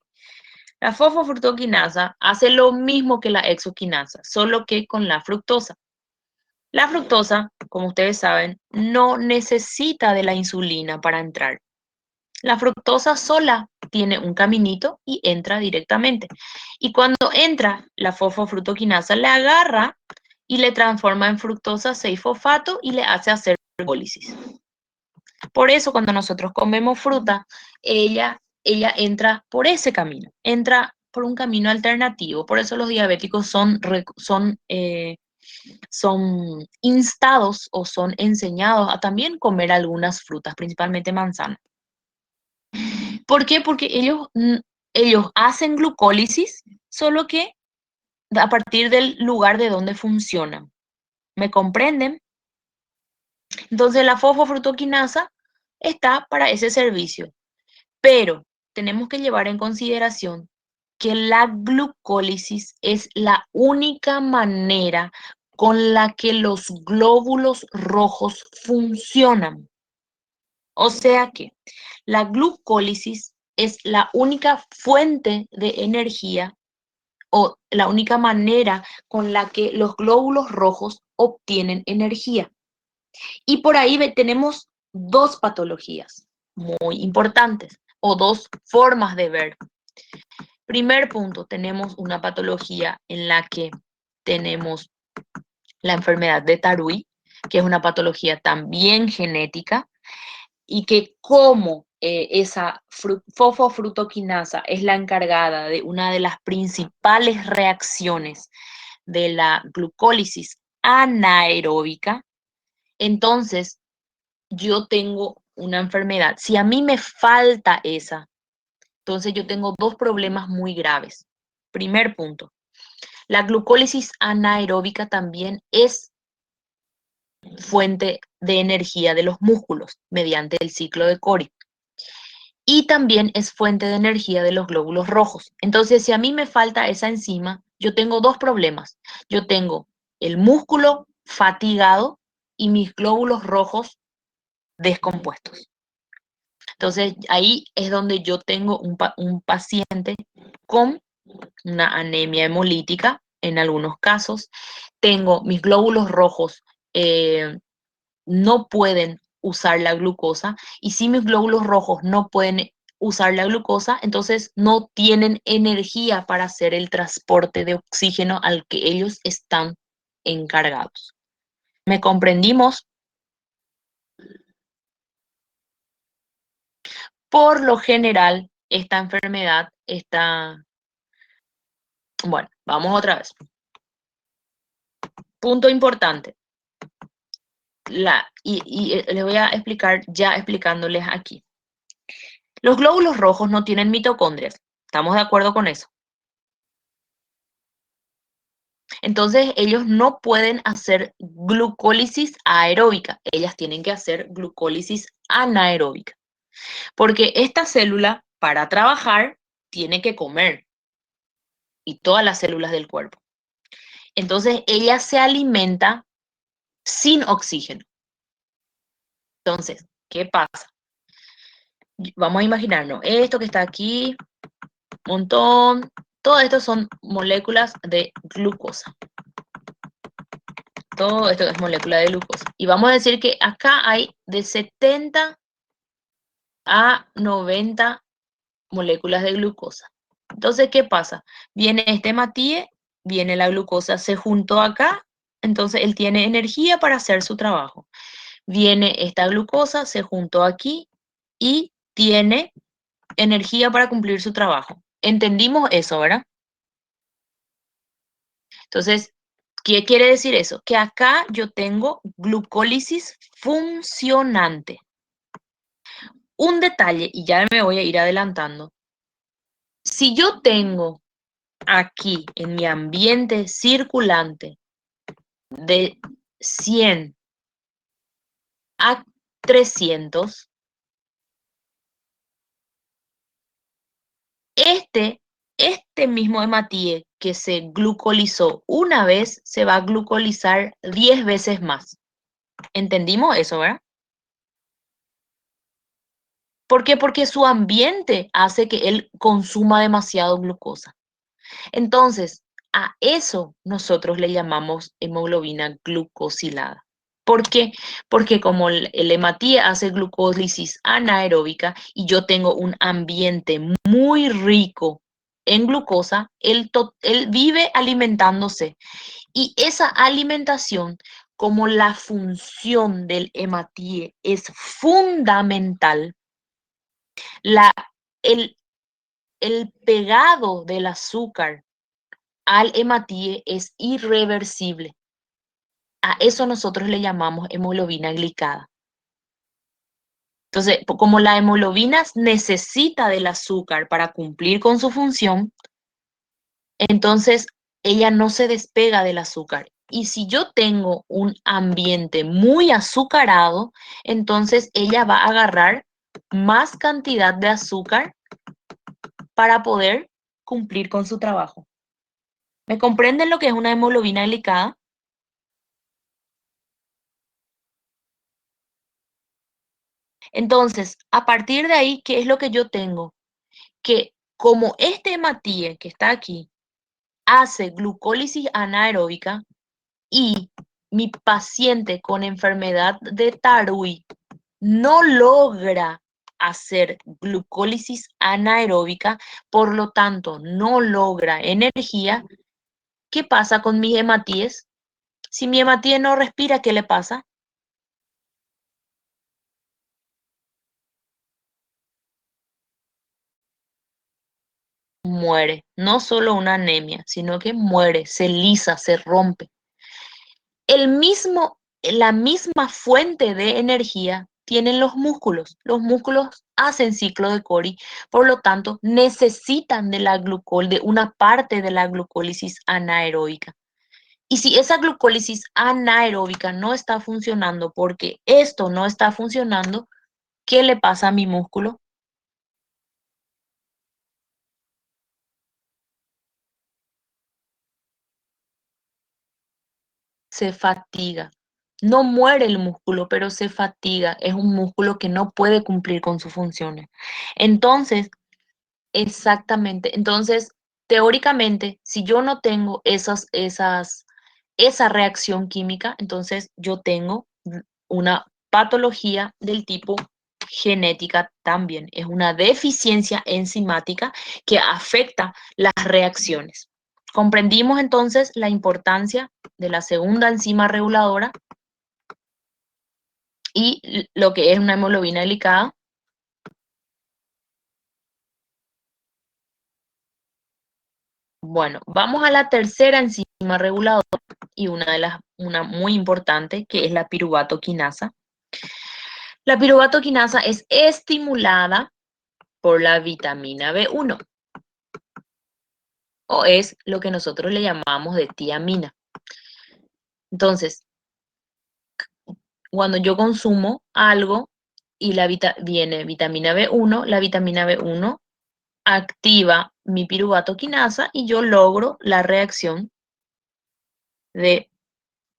La fosfofructoquinasa hace lo mismo que la exoquinasa, solo que con la fructosa. La fructosa, como ustedes saben, no necesita de la insulina para entrar. La fructosa sola tiene un caminito y entra directamente. Y cuando entra, la fosfofructoquinasa le agarra y le transforma en fructosa 6-fosfato y le hace hacer glucólisis. Por eso cuando nosotros comemos fruta, ella entra por ese camino, entra por un camino alternativo. Por eso los diabéticos son instados o son enseñados a también comer algunas frutas, principalmente manzanas. ¿Por qué? Porque ellos Ellos hacen glucólisis, solo que a partir del lugar de donde funcionan. ¿Me comprenden? Entonces la fosfofructoquinasa está para ese servicio, pero tenemos que llevar en consideración que la glucólisis es la única manera con la que los glóbulos rojos funcionan. O sea que la glucólisis es la única fuente de energía o la única manera con la que los glóbulos rojos obtienen energía. Y por ahí tenemos dos patologías muy importantes o dos formas de ver. Primer punto, tenemos una patología en la que tenemos la enfermedad de Tarui, que es una patología también genética y que como esa fosfofructoquinasa es la encargada de una de las principales reacciones de la glucólisis anaeróbica, entonces yo tengo una enfermedad. Si a mí me falta esa, entonces yo tengo dos problemas muy graves. Primer punto, la glucólisis anaeróbica también es fuente de energía de los músculos mediante el ciclo de Cori. Y también es fuente de energía de los glóbulos rojos. Entonces, si a mí me falta esa enzima, yo tengo dos problemas. Yo tengo el músculo fatigado y mis glóbulos rojos descompuestos. Entonces, ahí es donde yo tengo un paciente con una anemia hemolítica, en algunos casos. Tengo mis glóbulos rojos, no pueden usar la glucosa, y si mis glóbulos rojos no pueden usar la glucosa, entonces no tienen energía para hacer el transporte de oxígeno al que ellos están encargados. ¿Me comprendimos? Por lo general, esta enfermedad está... Bueno, vamos otra vez. Punto importante. Les voy a explicar ya explicándoles aquí. Los glóbulos rojos no tienen mitocondrias. ¿Estamos de acuerdo con eso? Entonces, ellos no pueden hacer glucólisis aeróbica. Ellas tienen que hacer glucólisis anaeróbica. Porque esta célula, para trabajar, tiene que comer. Y todas las células del cuerpo. Entonces, ella se alimenta sin oxígeno. Entonces, ¿qué pasa? Vamos a imaginarnos esto que está aquí, un montón. Todo esto son moléculas de glucosa. Todo esto es molécula de glucosa. Y vamos a decir que acá hay de 70 a 90 moléculas de glucosa. Entonces, ¿qué pasa? Viene este Matías, viene la glucosa, se juntó acá, entonces él tiene energía para hacer su trabajo. Viene esta glucosa, se juntó aquí y tiene energía para cumplir su trabajo. ¿Entendimos eso, verdad? Entonces, ¿qué quiere decir eso? Que acá yo tengo glucólisis funcionante. Un detalle, y ya me voy a ir adelantando. Si yo tengo aquí en mi ambiente circulante de 100 a 300, este mismo hematíe que se glucolizó una vez se va a glucolizar 10 veces más. ¿Entendimos eso, verdad? ¿Por qué? Porque su ambiente hace que él consuma demasiado glucosa. Entonces, a eso nosotros le llamamos hemoglobina glucosilada. ¿Por qué? Porque como el hematíe hace glucólisis anaeróbica y yo tengo un ambiente muy rico en glucosa, él vive alimentándose. Y esa alimentación, como la función del hematíe es fundamental, la, el, el pegado del azúcar al hematíe es irreversible. A eso nosotros le llamamos hemoglobina glicada. Entonces, como la hemoglobina necesita del azúcar para cumplir con su función, entonces ella no se despega del azúcar. Y si yo tengo un ambiente muy azucarado, entonces ella va a agarrar más cantidad de azúcar para poder cumplir con su trabajo. ¿Me comprenden lo que es una hemoglobina glicada? Entonces, a partir de ahí, ¿qué es lo que yo tengo? Que como este hematíe que está aquí hace glucólisis anaeróbica y mi paciente con enfermedad de Tarui no logra hacer glucólisis anaeróbica, por lo tanto no logra energía, ¿qué pasa con mis hematíes? Si mi hematíe no respira, ¿qué le pasa? Muere. No solo una anemia, sino que muere, se lisa, se rompe. La misma fuente de energía tienen los músculos. Los músculos hacen ciclo de Cori, por lo tanto, necesitan de una parte de la glucólisis anaeróbica. Y si esa glucólisis anaeróbica no está funcionando porque esto no está funcionando, ¿qué le pasa a mi músculo? Se fatiga. No muere el músculo, pero se fatiga. Es un músculo que no puede cumplir con sus funciones. Entonces, exactamente. Entonces, teóricamente, si yo no tengo esa reacción química, entonces yo tengo una patología del tipo genética también. Es una deficiencia enzimática que afecta las reacciones. Comprendimos entonces la importancia de la segunda enzima reguladora y lo que es una hemoglobina glicada. Bueno, vamos a la tercera enzima reguladora y una muy importante que es la piruvato quinasa. La piruvato quinasa es estimulada por la vitamina B1 o es lo que nosotros le llamamos de tiamina. Entonces, cuando yo consumo algo y viene vitamina B1, la vitamina B1 activa mi piruvato quinasa y yo logro la reacción de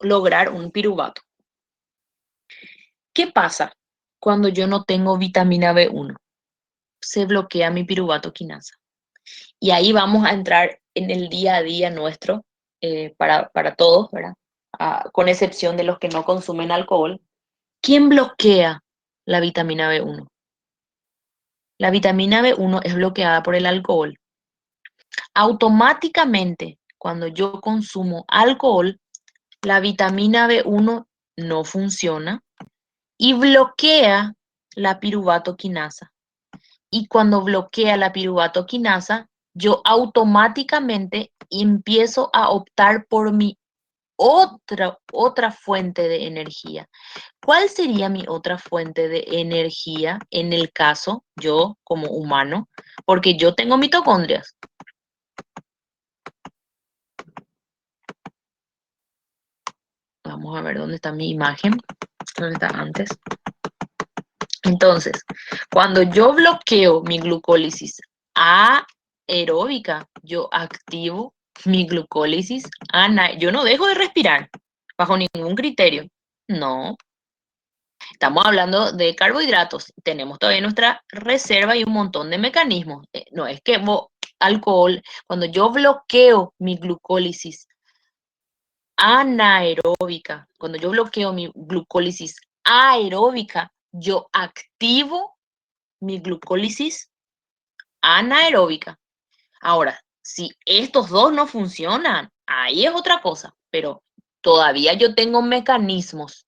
lograr un piruvato. ¿Qué pasa cuando yo no tengo vitamina B1? Se bloquea mi piruvato quinasa. Y ahí vamos a entrar en el día a día nuestro, para todos, ¿verdad? Con excepción de los que no consumen alcohol. ¿Quién bloquea la vitamina B1? La vitamina B1 es bloqueada por el alcohol. Automáticamente, cuando yo consumo alcohol, la vitamina B1 no funciona y bloquea la piruvato quinasa. Y cuando bloquea la piruvato quinasa, yo automáticamente empiezo a optar por mi otra fuente de energía. ¿Cuál sería mi otra fuente de energía en el caso yo como humano? Porque yo tengo mitocondrias. Vamos a ver dónde está mi imagen, dónde está antes. Entonces, cuando yo bloqueo mi glucólisis aeróbica, yo activo mi glucólisis anaeróbica. Yo no dejo de respirar bajo ningún criterio. No, estamos hablando de carbohidratos. Tenemos todavía nuestra reserva y un montón de mecanismos. No es que alcohol, cuando yo bloqueo mi glucólisis anaeróbica, cuando yo bloqueo mi glucólisis aeróbica, yo activo mi glucólisis anaeróbica. Ahora, si estos dos no funcionan, ahí es otra cosa, pero todavía yo tengo mecanismos,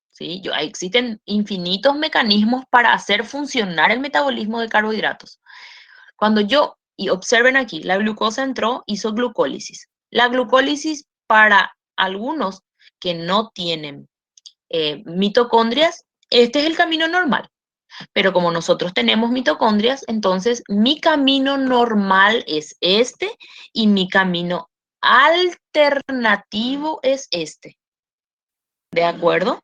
¿sí? Existen infinitos mecanismos para hacer funcionar el metabolismo de carbohidratos. Cuando y observen aquí, la glucosa entró, hizo glucólisis. La glucólisis para algunos que no tienen mitocondrias, este es el camino normal. Pero como nosotros tenemos mitocondrias, entonces mi camino normal es este y mi camino alternativo es este. ¿De acuerdo?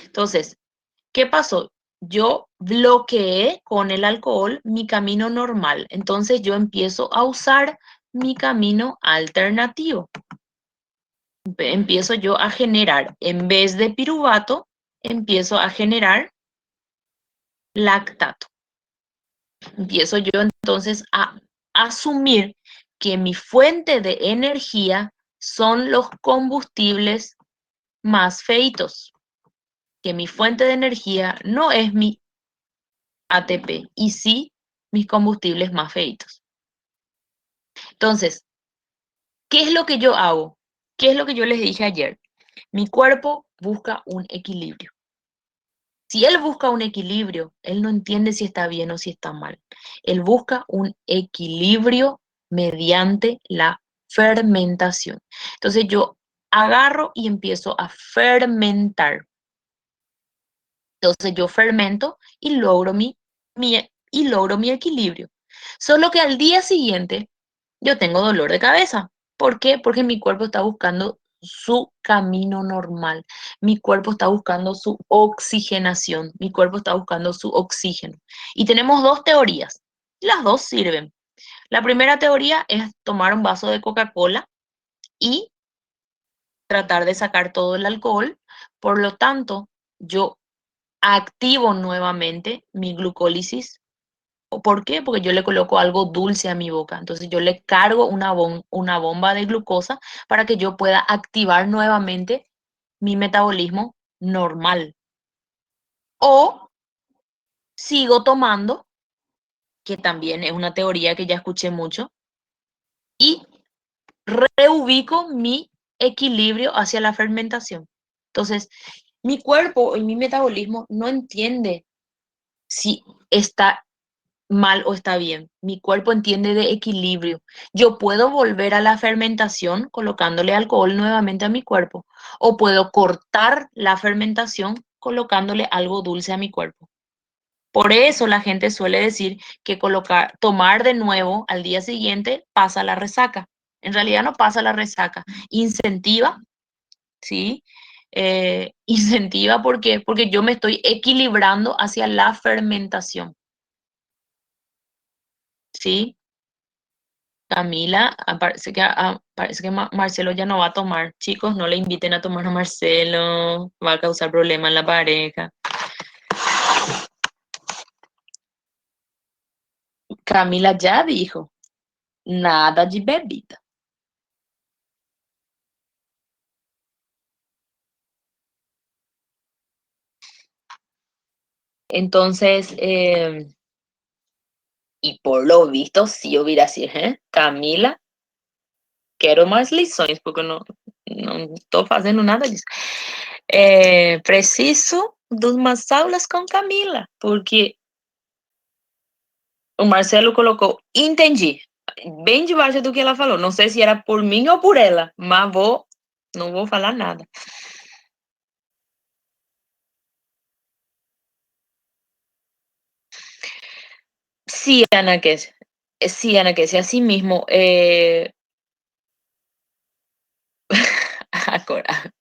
Entonces, ¿qué pasó? Yo bloqueé con el alcohol mi camino normal. Entonces yo empiezo a usar mi camino alternativo. Empiezo yo a generar, en vez de piruvato, empiezo a generar lactato. Empiezo yo entonces a asumir que mi fuente de energía son los combustibles más feitos, que mi fuente de energía no es mi ATP y sí mis combustibles más feitos. Entonces, ¿qué es lo que yo hago? ¿Qué es lo que yo les dije ayer? Mi cuerpo busca un equilibrio. Si él busca un equilibrio, él no entiende si está bien o si está mal. Él busca un equilibrio mediante la fermentación. Entonces yo agarro y empiezo a fermentar. Entonces yo fermento y logro mi equilibrio. Solo que al día siguiente yo tengo dolor de cabeza. ¿Por qué? Porque mi cuerpo está buscando su camino normal. Mi cuerpo está buscando su oxigenación. Mi cuerpo está buscando su oxígeno. Y tenemos dos teorías. Las dos sirven. La primera teoría es tomar un vaso de Coca-Cola y tratar de sacar todo el alcohol. Por lo tanto, yo activo nuevamente mi glucólisis. ¿Por qué? Porque yo le coloco algo dulce a mi boca. Entonces yo le cargo una bomba de glucosa para que yo pueda activar nuevamente mi metabolismo normal. O sigo tomando, que también es una teoría que ya escuché mucho, y reubico mi equilibrio hacia la fermentación. Entonces, mi cuerpo y mi metabolismo no entiende si está mal o está bien. Mi cuerpo entiende de equilibrio. Yo puedo volver a la fermentación colocándole alcohol nuevamente a mi cuerpo o puedo cortar la fermentación colocándole algo dulce a mi cuerpo. Por eso la gente suele decir que tomar de nuevo al día siguiente pasa la resaca. En realidad no pasa la resaca. Incentiva, ¿sí? Incentiva, ¿por qué? Porque yo me estoy equilibrando hacia la fermentación, ¿sí? Camila, parece que Marcelo ya no va a tomar. Chicos, no le inviten a tomar a Marcelo, va a causar problemas en la pareja. Camila ya dijo, nada de bebida. Entonces, y por lo visto, sí hubiera sido, ¿eh? Camila, quero mais lições, porque não estou fazendo nada disso. Preciso de umas aulas com Camila, porque o Marcelo colocou, entendi, bem debaixo do que ela falou. Não sei se era por mim ou por ela, mas não vou falar nada. Sí, Ana, que es así mismo. Ahora,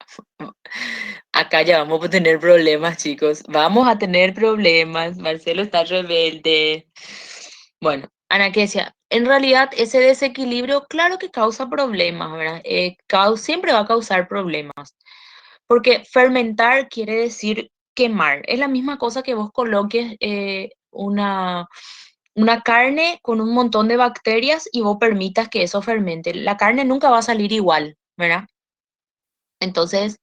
acá ya vamos a tener problemas, chicos. Vamos a tener problemas. Marcelo está rebelde. Bueno, Ana, que decía, en realidad ese desequilibrio, claro que causa problemas, ¿verdad? Siempre va a causar problemas. Porque fermentar quiere decir quemar. Es la misma cosa que vos coloques una carne con un montón de bacterias y vos permitas que eso fermente. La carne nunca va a salir igual, ¿verdad? Entonces,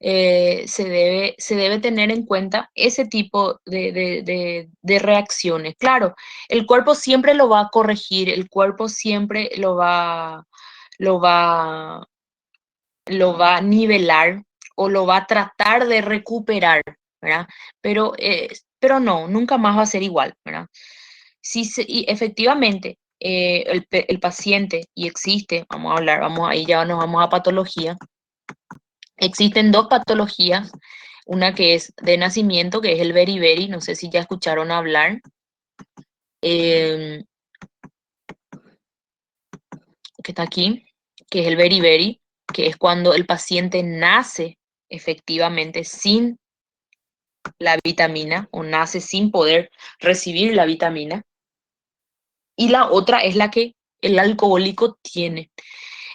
se debe tener en cuenta ese tipo de reacciones. Claro, el cuerpo siempre lo va a corregir, el cuerpo siempre lo va, lo va a nivelar o lo va a tratar de recuperar, ¿verdad? Pero no, nunca más va a ser igual, ¿verdad? Y efectivamente, el paciente, y existe, vamos a hablar, ahí ya nos vamos a patología, existen dos patologías. una que es de nacimiento, que es el beriberi, no sé si ya escucharon hablar, eh, que está aquí, que es el beriberi, que es cuando el paciente nace efectivamente sin la vitamina o nace sin poder recibir la vitamina. Y la otra es la que el alcohólico tiene.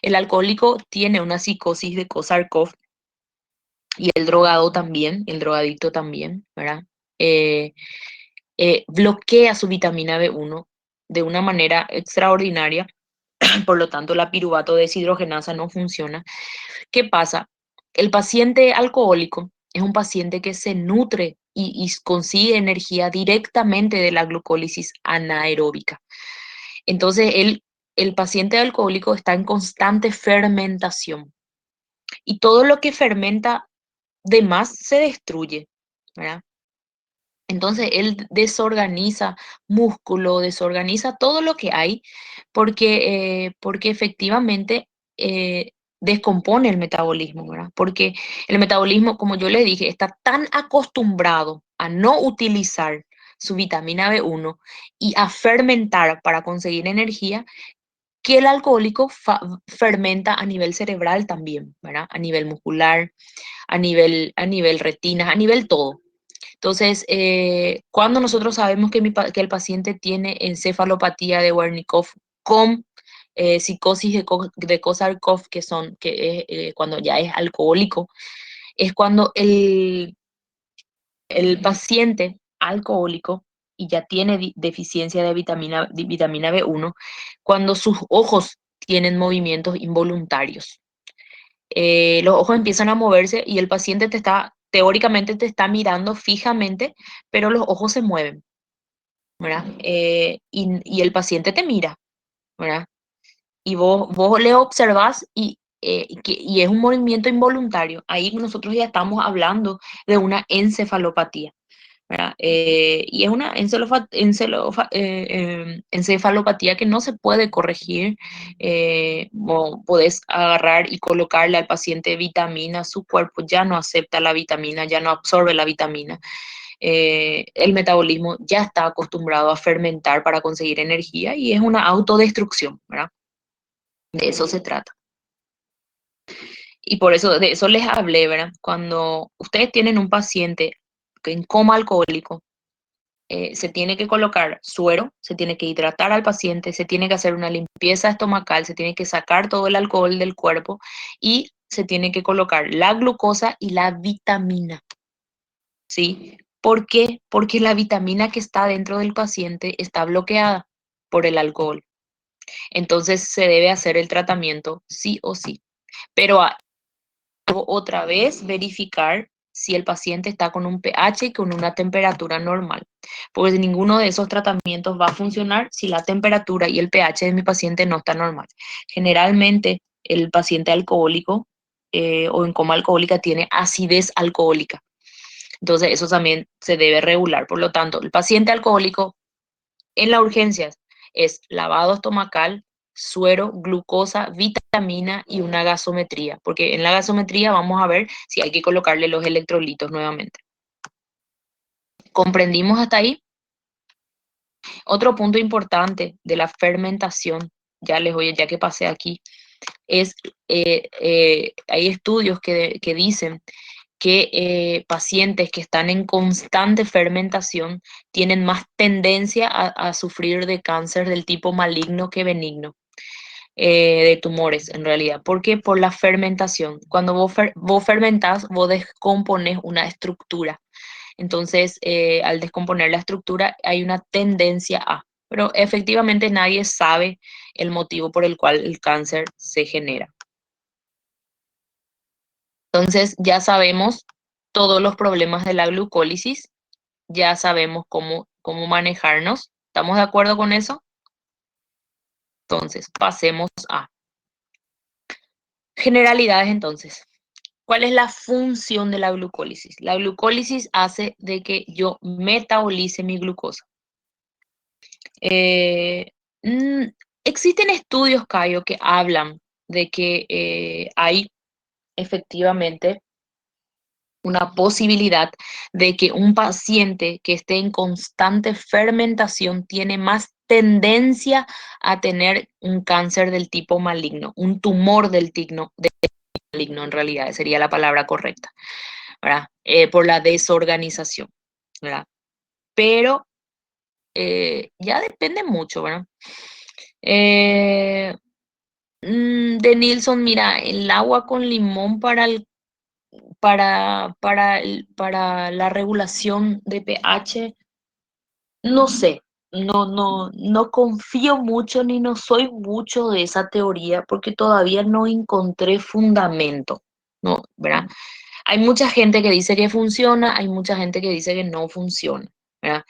El alcohólico tiene una psicosis de Korsakoff y el drogado también, el drogadicto también, ¿verdad? Eh, bloquea su vitamina B1 de una manera extraordinaria, por lo tanto la piruvato deshidrogenasa no funciona. ¿Qué pasa? El paciente alcohólico es un paciente que se nutre y consigue energía directamente de la glucólisis anaeróbica. Entonces, el paciente alcohólico está en constante fermentación y todo lo que fermenta de más se destruye, ¿verdad? Entonces él desorganiza músculo, desorganiza todo lo que hay porque efectivamente descompone el metabolismo, ¿verdad? Porque el metabolismo, como yo le dije, está tan acostumbrado a no utilizar su vitamina B1 y a fermentar para conseguir energía, que el alcohólico fermenta a nivel cerebral también, ¿verdad? A nivel muscular, a nivel retinas, a nivel todo. Entonces, cuando nosotros sabemos que, que el paciente tiene encefalopatía de Wernicke con psicosis de Korsakoff, que es cuando ya es alcohólico, es cuando el paciente alcohólico y ya tiene deficiencia de vitamina B1, cuando sus ojos tienen movimientos involuntarios. Los ojos empiezan a moverse y el paciente teóricamente te está mirando fijamente, pero los ojos se mueven, ¿verdad? Y el paciente te mira, ¿verdad? Y vos le observás y es un movimiento involuntario. Ahí nosotros ya estamos hablando de una encefalopatía, ¿verdad? Y es una encefalopatía que no se puede corregir. Podés agarrar y colocarle al paciente vitamina, su cuerpo ya no acepta la vitamina, ya no absorbe la vitamina. El metabolismo ya está acostumbrado a fermentar para conseguir energía y es una autodestrucción, ¿verdad? De eso se trata. Y por eso, de eso les hablé, ¿verdad? Cuando ustedes tienen un paciente en coma alcohólico, se tiene que colocar suero, se tiene que hidratar al paciente, se tiene que hacer una limpieza estomacal, se tiene que sacar todo el alcohol del cuerpo y se tiene que colocar la glucosa y la vitamina, ¿sí? ¿Por qué? Porque la vitamina que está dentro del paciente está bloqueada por el alcohol. Entonces se debe hacer el tratamiento sí o sí. Pero otra vez verificar si el paciente está con un pH y con una temperatura normal, porque ninguno de esos tratamientos va a funcionar si la temperatura y el pH de mi paciente no está normal. Generalmente el paciente alcohólico o en coma alcohólica tiene acidez alcohólica, entonces eso también se debe regular. Por lo tanto, el paciente alcohólico en la urgencia es lavado estomacal, suero, glucosa, vitamina y una gasometría, porque en la gasometría vamos a ver si hay que colocarle los electrolitos nuevamente. ¿Comprendimos hasta ahí? Otro punto importante de la fermentación, ya que pasé aquí, es, hay estudios que dicen que pacientes que están en constante fermentación tienen más tendencia a sufrir de cáncer del tipo maligno que benigno, de tumores en realidad. ¿Por qué? Por la fermentación. Cuando vos fermentás, vos descompones una estructura. Entonces, al descomponer la estructura, hay una tendencia a, pero efectivamente nadie sabe el motivo por el cual el cáncer se genera. Entonces, ya sabemos todos los problemas de la glucólisis, ya sabemos cómo manejarnos. ¿Estamos de acuerdo con eso? Entonces, pasemos a generalidades entonces. ¿Cuál es la función de la glucólisis? La glucólisis hace de que yo metabolice mi glucosa. Eh, mm, Existen estudios, Cayo, que hablan de que hay efectivamente una posibilidad de que un paciente que esté en constante fermentación tiene más tendencia a tener un cáncer del tipo maligno, un tumor del maligno en realidad, sería la palabra correcta, ¿verdad? Por la desorganización, ¿verdad? Pero ya depende mucho, ¿verdad? Eh, de Nilsson, mira, el agua con limón para la regulación de pH, no sé, no confío mucho ni no soy mucho de esa teoría porque todavía no encontré fundamento, ¿no? ¿Verdad? Hay mucha gente que dice que funciona, hay mucha gente que dice que no funciona, ¿verdad?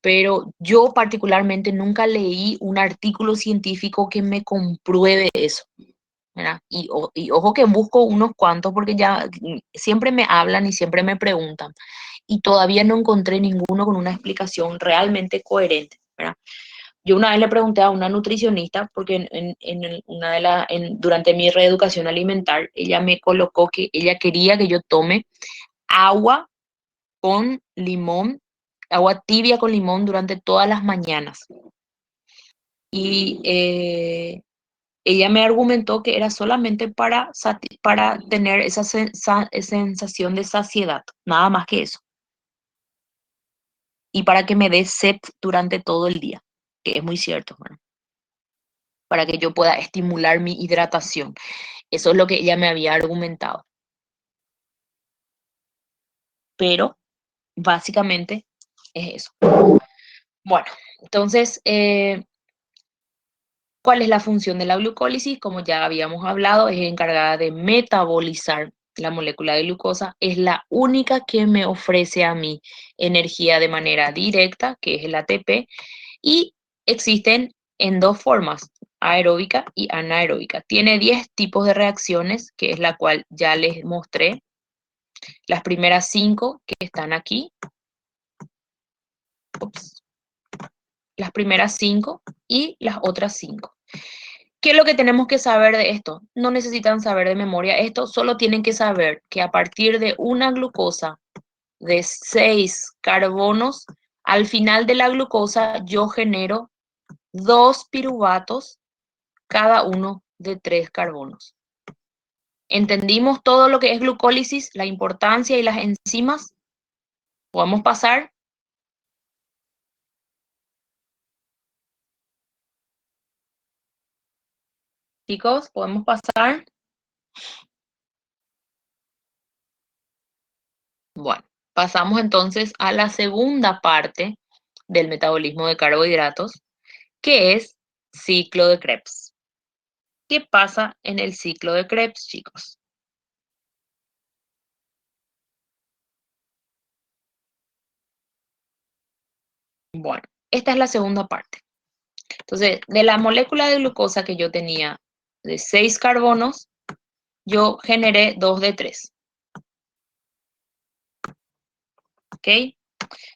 Pero yo particularmente nunca leí un artículo científico que me compruebe eso, ¿verdad? Y ojo que busco unos cuantos porque ya siempre me hablan y siempre me preguntan y todavía no encontré ninguno con una explicación realmente coherente, ¿verdad? Yo una vez le pregunté a una nutricionista, porque durante mi reeducación alimentar, ella me colocó que ella quería que yo tome agua con limón, agua tibia con limón durante todas las mañanas. Y ella me argumentó que era solamente para tener esa sensación de saciedad, nada más que eso. Y para que me dé sed durante todo el día, que es muy cierto, ¿verdad? Para que yo pueda estimular mi hidratación. Eso es lo que ella me había argumentado. Pero básicamente es eso. Bueno, entonces, ¿cuál es la función de la glucólisis? Como ya habíamos hablado, es encargada de metabolizar la molécula de glucosa. Es la única que me ofrece a mí energía de manera directa, que es el ATP, y existen en dos formas, aeróbica y anaeróbica. Tiene 10 tipos de reacciones, que es la cual ya les mostré. Las primeras 5 que están aquí, ups, las primeras 5 y las otras 5. ¿Qué es lo que tenemos que saber de esto? No necesitan saber de memoria esto, solo tienen que saber que a partir de una glucosa de 6 carbonos, al final de la glucosa yo genero 2 piruvatos, cada uno de 3 carbonos. ¿Entendimos todo lo que es glucólisis, la importancia y las enzimas? ¿Podemos pasar? Chicos, ¿podemos pasar? Bueno, pasamos entonces a la segunda parte del metabolismo de carbohidratos, que es ciclo de Krebs. ¿Qué pasa en el ciclo de Krebs, chicos? Bueno, esta es la segunda parte. Entonces, de la molécula de glucosa que yo tenía de 6 carbonos, yo generé 2 de 3. ¿Ok?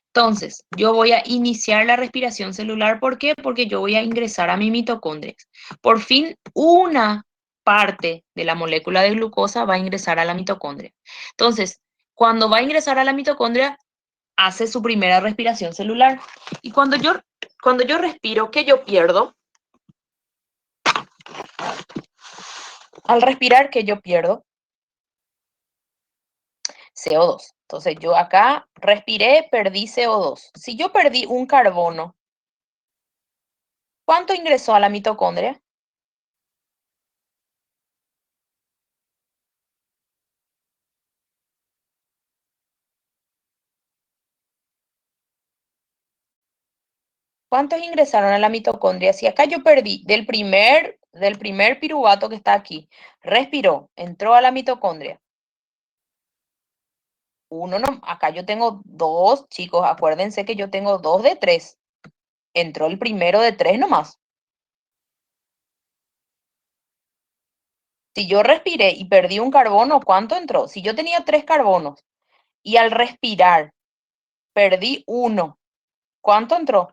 Entonces, yo voy a iniciar la respiración celular. ¿Por qué? Porque yo voy a ingresar a mi mitocondria. Por fin, una parte de la molécula de glucosa va a ingresar a la mitocondria. Entonces, cuando va a ingresar a la mitocondria, hace su primera respiración celular. Y cuando yo respiro, ¿qué yo pierdo? Al respirar, ¿qué yo pierdo? CO2. Entonces, yo acá respiré, perdí CO2. Si yo perdí un carbono, ¿cuánto ingresó a la mitocondria? ¿Cuántos ingresaron a la mitocondria? Si acá yo perdí del primer piruvato que está aquí, respiró, entró a la mitocondria. Uno no, acá yo tengo dos, chicos, acuérdense que yo tengo 2 de 3. Entró el primero de 3 nomás. Si yo respiré y perdí un carbono, ¿cuánto entró? Si yo tenía 3 carbonos y al respirar perdí uno, ¿cuánto entró?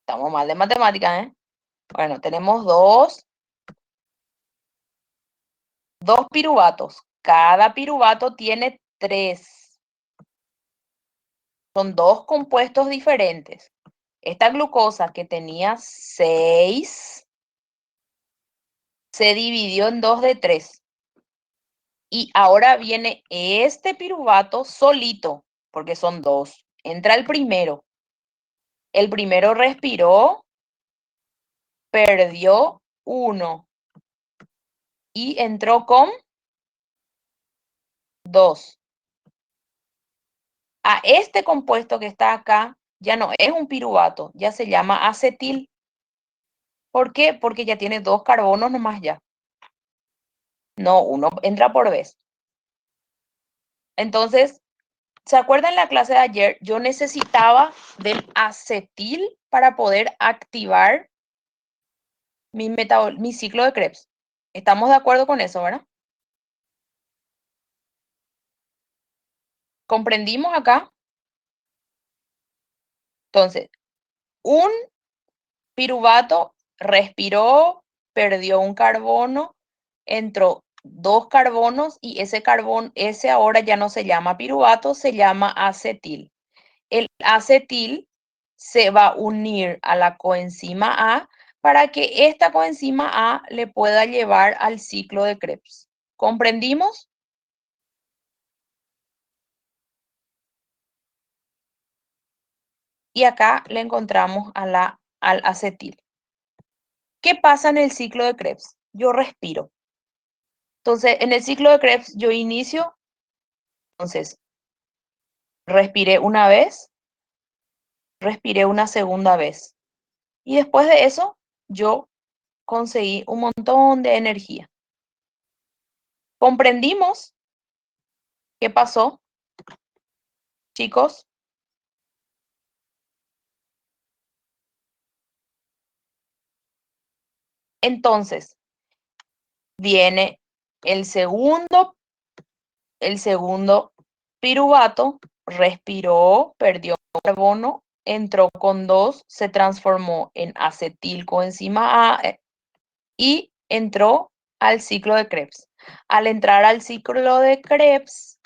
Estamos mal de matemáticas, ¿eh? Bueno, tenemos 2 piruvatos. Cada piruvato tiene 3. Son 2 compuestos diferentes. Esta glucosa que tenía 6 se dividió en 2 de 3. Y ahora viene este piruvato solito, porque son 2. Entra el primero. El primero respiró, perdió 1 y entró con 2. A este compuesto que está acá ya no es un piruvato, ya se llama acetil. ¿Por qué? Porque ya tiene 2 carbonos nomás ya. No, uno entra por vez. Entonces, ¿se acuerdan la clase de ayer? Yo necesitaba del acetil para poder activar mi ciclo de Krebs. ¿Estamos de acuerdo con eso, verdad? ¿Comprendimos acá? Entonces, un piruvato respiró, perdió un carbono, entró 2 carbonos y ese ahora ya no se llama piruvato, se llama acetil. El acetil se va a unir a la coenzima A para que esta coenzima A le pueda llevar al ciclo de Krebs. ¿Comprendimos? Y acá le encontramos al acetil. ¿Qué pasa en el ciclo de Krebs? Yo respiro. Entonces, en el ciclo de Krebs yo inicio, entonces, respiré una vez, respiré una segunda vez. Y después de eso, yo conseguí un montón de energía. ¿Comprendimos qué pasó, chicos? Entonces, viene el segundo, el segundo piruvato, respiró, perdió carbono, entró con 2, se transformó en acetilcoenzima A y entró al ciclo de Krebs. Al entrar al ciclo de Krebs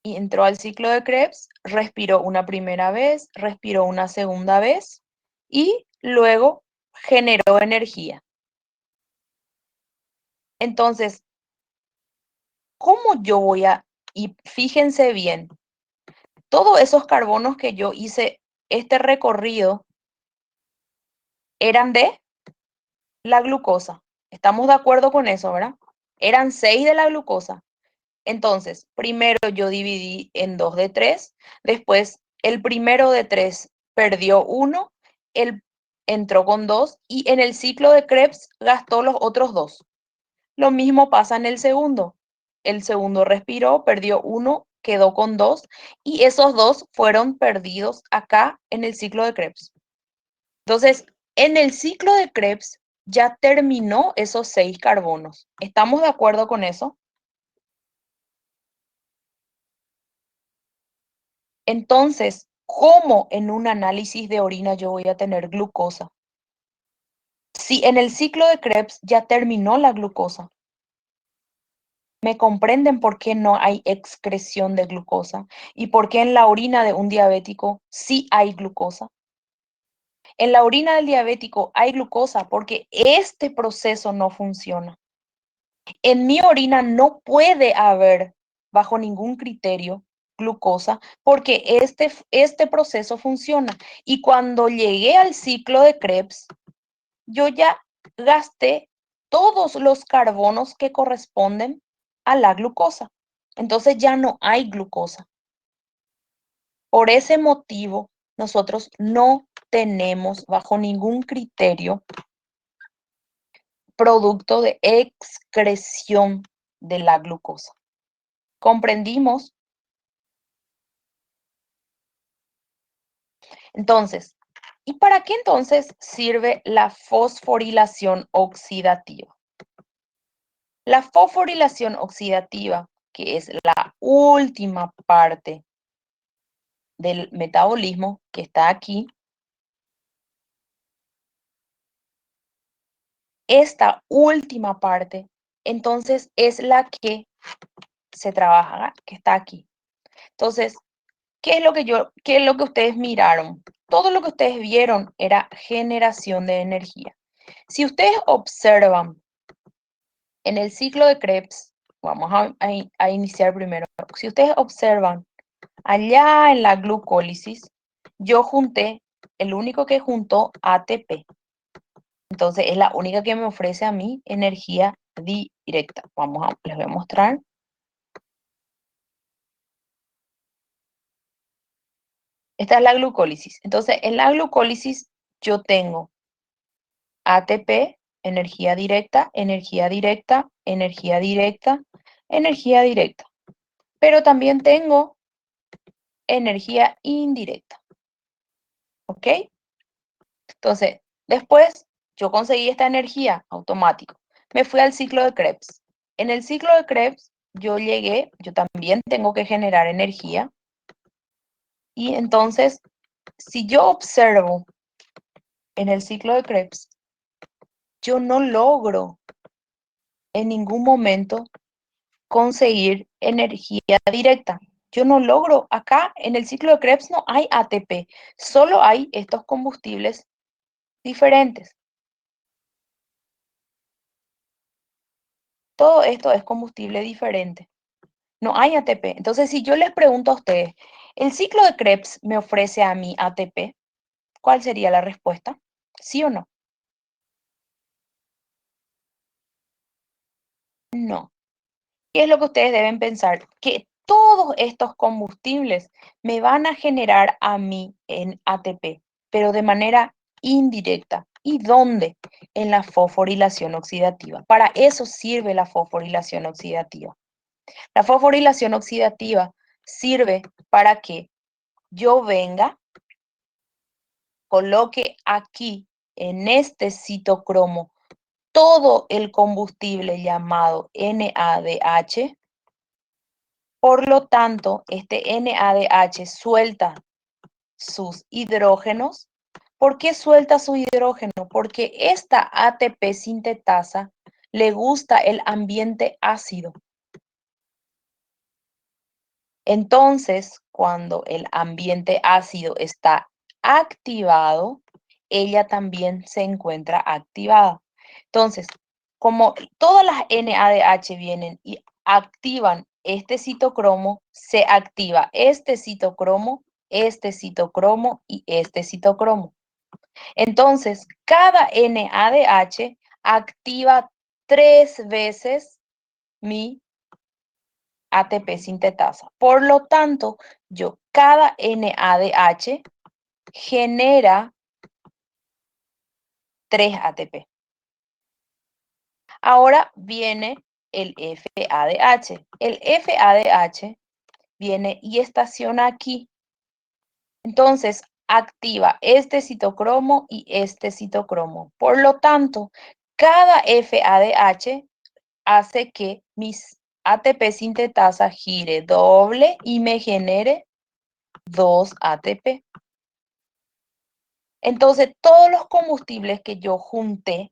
y entró al ciclo de Krebs, respiró una primera vez, respiró una segunda vez y luego generó energía. Entonces, ¿cómo yo voy a, y fíjense bien, todos esos carbonos que yo hice este recorrido eran de la glucosa? ¿Estamos de acuerdo con eso, verdad? Eran 6 de la glucosa. Entonces, primero yo dividí en 2 de 3, después el primero de 3 perdió 1, él entró con 2 y en el ciclo de Krebs gastó los otros 2. Lo mismo pasa en el segundo. El segundo respiró, perdió 1, quedó con 2 y esos 2 fueron perdidos acá en el ciclo de Krebs. Entonces, en el ciclo de Krebs ya terminó esos 6 carbonos. ¿Estamos de acuerdo con eso? Entonces, ¿cómo en un análisis de orina yo voy a tener glucosa? Si en el ciclo de Krebs ya terminó la glucosa. ¿Me comprenden por qué no hay excreción de glucosa? ¿Y por qué en la orina de un diabético sí hay glucosa? En la orina del diabético hay glucosa porque este proceso no funciona. En mi orina no puede haber, bajo ningún criterio, glucosa porque este proceso funciona. Y cuando llegué al ciclo de Krebs, yo ya gasté todos los carbonos que corresponden a la glucosa. Entonces ya no hay glucosa. Por ese motivo, nosotros no tenemos bajo ningún criterio producto de excreción de la glucosa. ¿Comprendimos? Entonces, ¿y para qué entonces sirve la fosforilación oxidativa? La fosforilación oxidativa, que es la última parte del metabolismo que está aquí, esta última parte entonces es la que se trabaja, que está aquí. Entonces, qué es lo que ustedes miraron? Todo lo que ustedes vieron era generación de energía. Si ustedes observan en el ciclo de Krebs, vamos a iniciar primero. Si ustedes observan allá en la glucólisis, yo junté, el único que juntó ATP. Entonces es la única que me ofrece a mí energía directa. Les voy a mostrar. Esta es la glucólisis. Entonces en la glucólisis yo tengo ATP, energía directa, energía directa, energía directa, energía directa. Pero también tengo energía indirecta. ¿Ok? Entonces, después yo conseguí esta energía automático. Me fui al ciclo de Krebs. En el ciclo de Krebs yo también tengo que generar energía. Y entonces, si yo observo en el ciclo de Krebs, yo no logro en ningún momento conseguir energía directa. Yo no logro, acá en el ciclo de Krebs no hay ATP, solo hay estos combustibles diferentes. Todo esto es combustible diferente. No hay ATP. Entonces, si yo les pregunto a ustedes, ¿el ciclo de Krebs me ofrece a mí ATP? ¿Cuál sería la respuesta? ¿Sí o no? No. ¿Qué es lo que ustedes deben pensar? Que todos estos combustibles me van a generar a mí en ATP, pero de manera indirecta. ¿Y dónde? En la fosforilación oxidativa. Para eso sirve la fosforilación oxidativa. La fosforilación oxidativa sirve para que yo venga, coloque aquí en este citocromo todo el combustible llamado NADH. Por lo tanto, este NADH suelta sus hidrógenos. ¿Por qué suelta su hidrógeno? Porque esta ATP sintetasa le gusta el ambiente ácido. Entonces, cuando el ambiente ácido está activado, ella también se encuentra activada. Entonces, como todas las NADH vienen y activan este citocromo, se activa este citocromo y este citocromo. Entonces, cada NADH activa 3 veces mi ATP sintetasa. Por lo tanto, cada NADH genera 3 ATP. Ahora viene el FADH. El FADH viene y estaciona aquí. Entonces, activa este citocromo y este citocromo. Por lo tanto, cada FADH hace que mis ATP sintetasa gire doble y me genere 2 ATP. Entonces, todos los combustibles que yo junté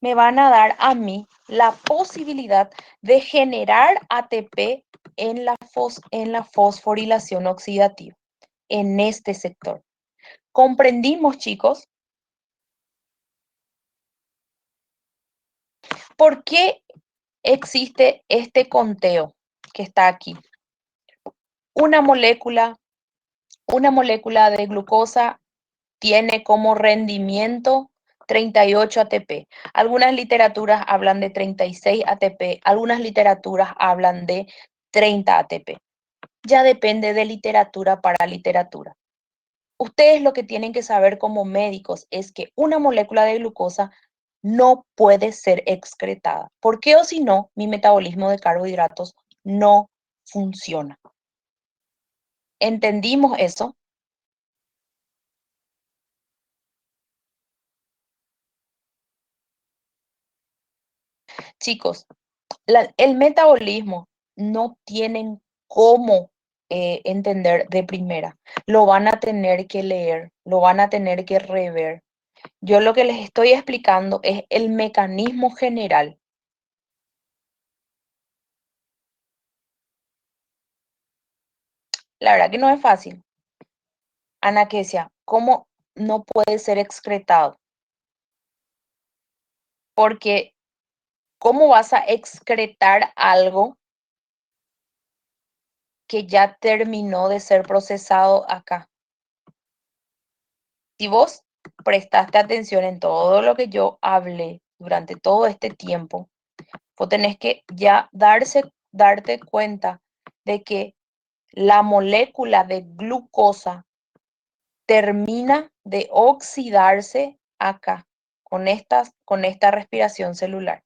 me van a dar a mí la posibilidad de generar ATP en la fosforilación oxidativa, en este sector. ¿Comprendimos, chicos? ¿Por qué existe este conteo que está aquí? Una molécula, una molécula de glucosa tiene como rendimiento 38 ATP. Algunas literaturas hablan de 36 ATP, algunas literaturas hablan de 30 ATP. Ya depende de literatura para literatura. Ustedes lo que tienen que saber como médicos es que una molécula de glucosa no puede ser excretada. ¿Por qué? O si no, mi metabolismo de carbohidratos no funciona. ¿Entendimos eso? Chicos, el metabolismo no tienen cómo entender de primera. Lo van a tener que leer, lo van a tener que rever. Yo lo que les estoy explicando es el mecanismo general. La verdad que no es fácil. Ana Kesia, ¿cómo no puede ser excretado? Porque ¿cómo vas a excretar algo que ya terminó de ser procesado acá? Si vos prestaste atención en todo lo que yo hablé durante todo este tiempo, vos tenés que ya darte cuenta de que la molécula de glucosa termina de oxidarse acá con esta respiración celular.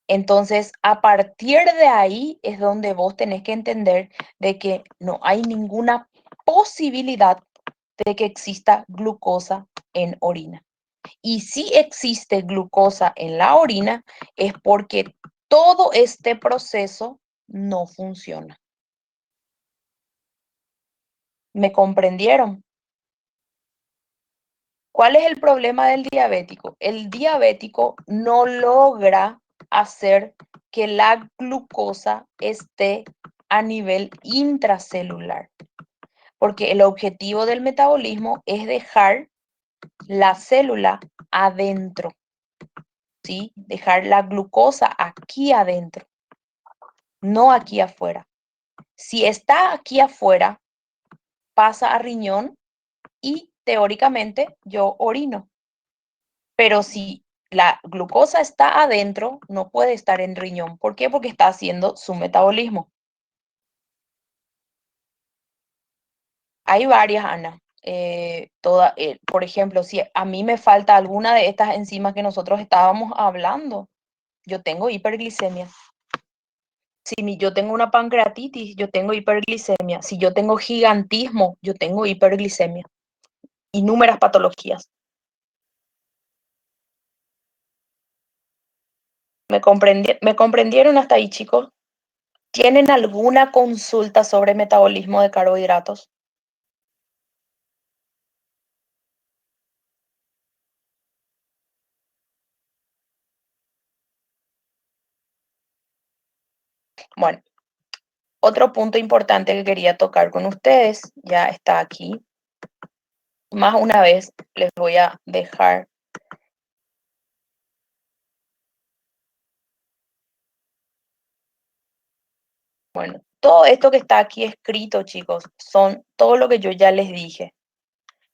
Entonces, a partir de ahí es donde vos tenés que entender de que no hay ninguna posibilidad de que exista glucosa en orina. Y si existe glucosa en la orina es porque todo este proceso no funciona. ¿Me comprendieron? ¿Cuál es el problema del diabético? El diabético no logra hacer que la glucosa esté a nivel intracelular, porque el objetivo del metabolismo es dejar la célula adentro, ¿sí? Dejar la glucosa aquí adentro, no aquí afuera. Si está aquí afuera, pasa a riñón y teóricamente yo orino. Pero si la glucosa está adentro, no puede estar en riñón. ¿Por qué? Porque está haciendo su metabolismo. Hay varias, Ana. Por ejemplo, si a mí me falta alguna de estas enzimas que nosotros estábamos hablando, yo tengo hiperglicemia. Si yo tengo una pancreatitis, yo tengo hiperglicemia. Si yo tengo gigantismo, yo tengo hiperglicemia. Innúmeras patologías. ¿Me comprendieron hasta ahí, chicos? ¿Tienen alguna consulta sobre metabolismo de carbohidratos? Bueno, otro punto importante que quería tocar con ustedes, ya está aquí. Más una vez les voy a dejar. Bueno, todo esto que está aquí escrito, chicos, son todo lo que yo ya les dije.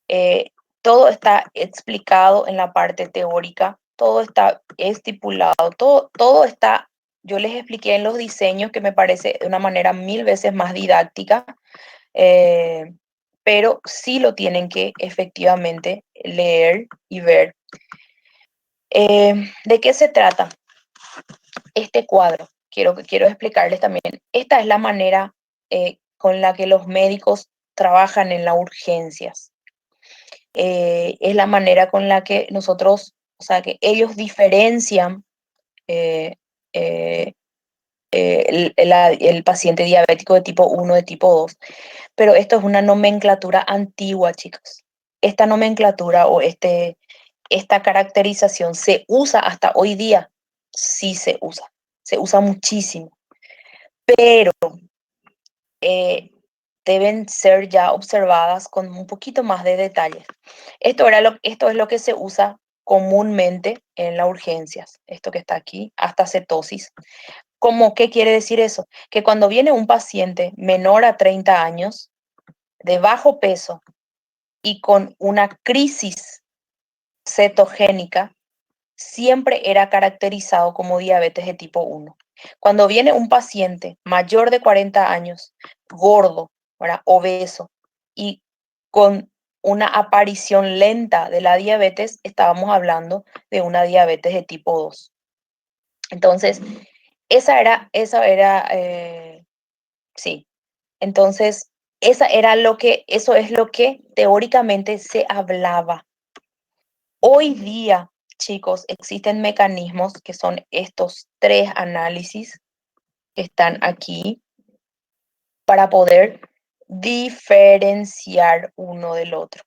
Eh, Todo está explicado en la parte teórica, todo está estipulado, todo está, yo les expliqué en los diseños que me parece de una manera 1000 veces más didáctica, eh, pero sí lo tienen que efectivamente leer y ver. ¿De qué se trata este cuadro? Quiero explicarles también. Esta es la manera con la que los médicos trabajan en las urgencias. Es la manera con la que nosotros, o sea, que ellos diferencian eh, eh, el paciente diabético de tipo 1 de tipo 2. Pero esto es una nomenclatura antigua, chicos. Esta nomenclatura o esta caracterización se usa hasta hoy día. Sí se usa muchísimo, pero eh, deben ser ya observadas con un poquito más de detalles. Esto es lo que se usa comúnmente en las urgencias, esto que está aquí, hasta cetosis. ¿Cómo qué quiere decir eso? Que cuando viene un paciente menor a 30 años, de bajo peso y con una crisis cetogénica, siempre era caracterizado como diabetes de tipo 1. Cuando viene un paciente mayor de 40 años, gordo, ¿verdad? Obeso y con una aparición lenta de la diabetes, estábamos hablando de una diabetes de tipo 2. Entonces, sí. Entonces, eso es lo que teóricamente se hablaba. Hoy día, chicos, existen mecanismos que son estos 3 análisis que están aquí para poder diferenciar uno del otro.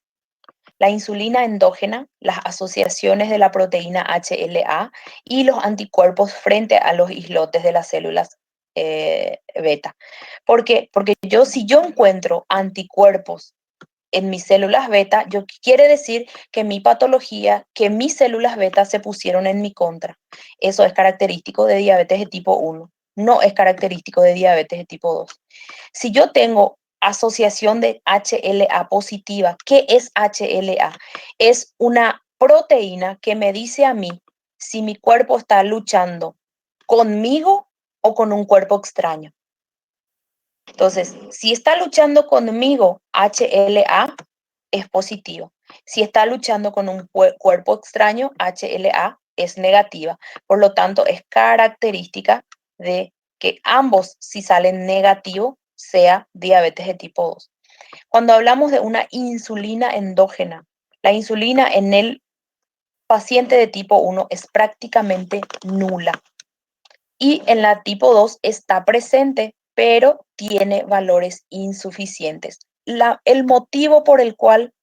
La insulina endógena, las asociaciones de la proteína HLA y los anticuerpos frente a los islotes de las células beta. ¿Por qué? Porque si yo encuentro anticuerpos en mis células beta, quiere decir que mi patología, que mis células beta se pusieron en mi contra. Eso es característico de diabetes de tipo 1, no es característico de diabetes de tipo 2. Si yo tengo asociación de HLA positiva, ¿qué es HLA? Es una proteína que me dice a mí si mi cuerpo está luchando conmigo o con un cuerpo extraño. Entonces, si está luchando conmigo, HLA es positivo. Si está luchando con un cuerpo extraño, HLA es negativa. Por lo tanto, es característica de que ambos, si salen negativo, sea diabetes de tipo 2. Cuando hablamos de una insulina endógena, la insulina en el paciente de tipo 1 es prácticamente nula. Y en la tipo 2 está presente, pero tiene valores insuficientes. El motivo por el cual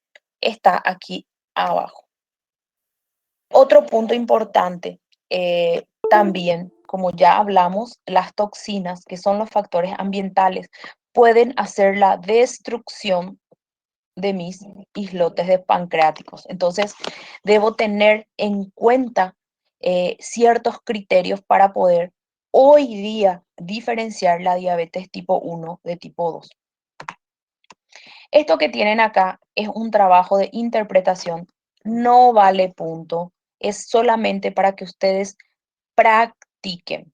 está aquí abajo. Otro punto importante también, como ya hablamos, las toxinas, que son los factores ambientales, pueden hacer la destrucción de mis islotes de pancreáticos. Entonces, debo tener en cuenta ciertos criterios para poder hoy día diferenciar la diabetes tipo 1 de tipo 2. Esto que tienen acá es un trabajo de interpretación, no vale punto, es solamente para que ustedes practiquen.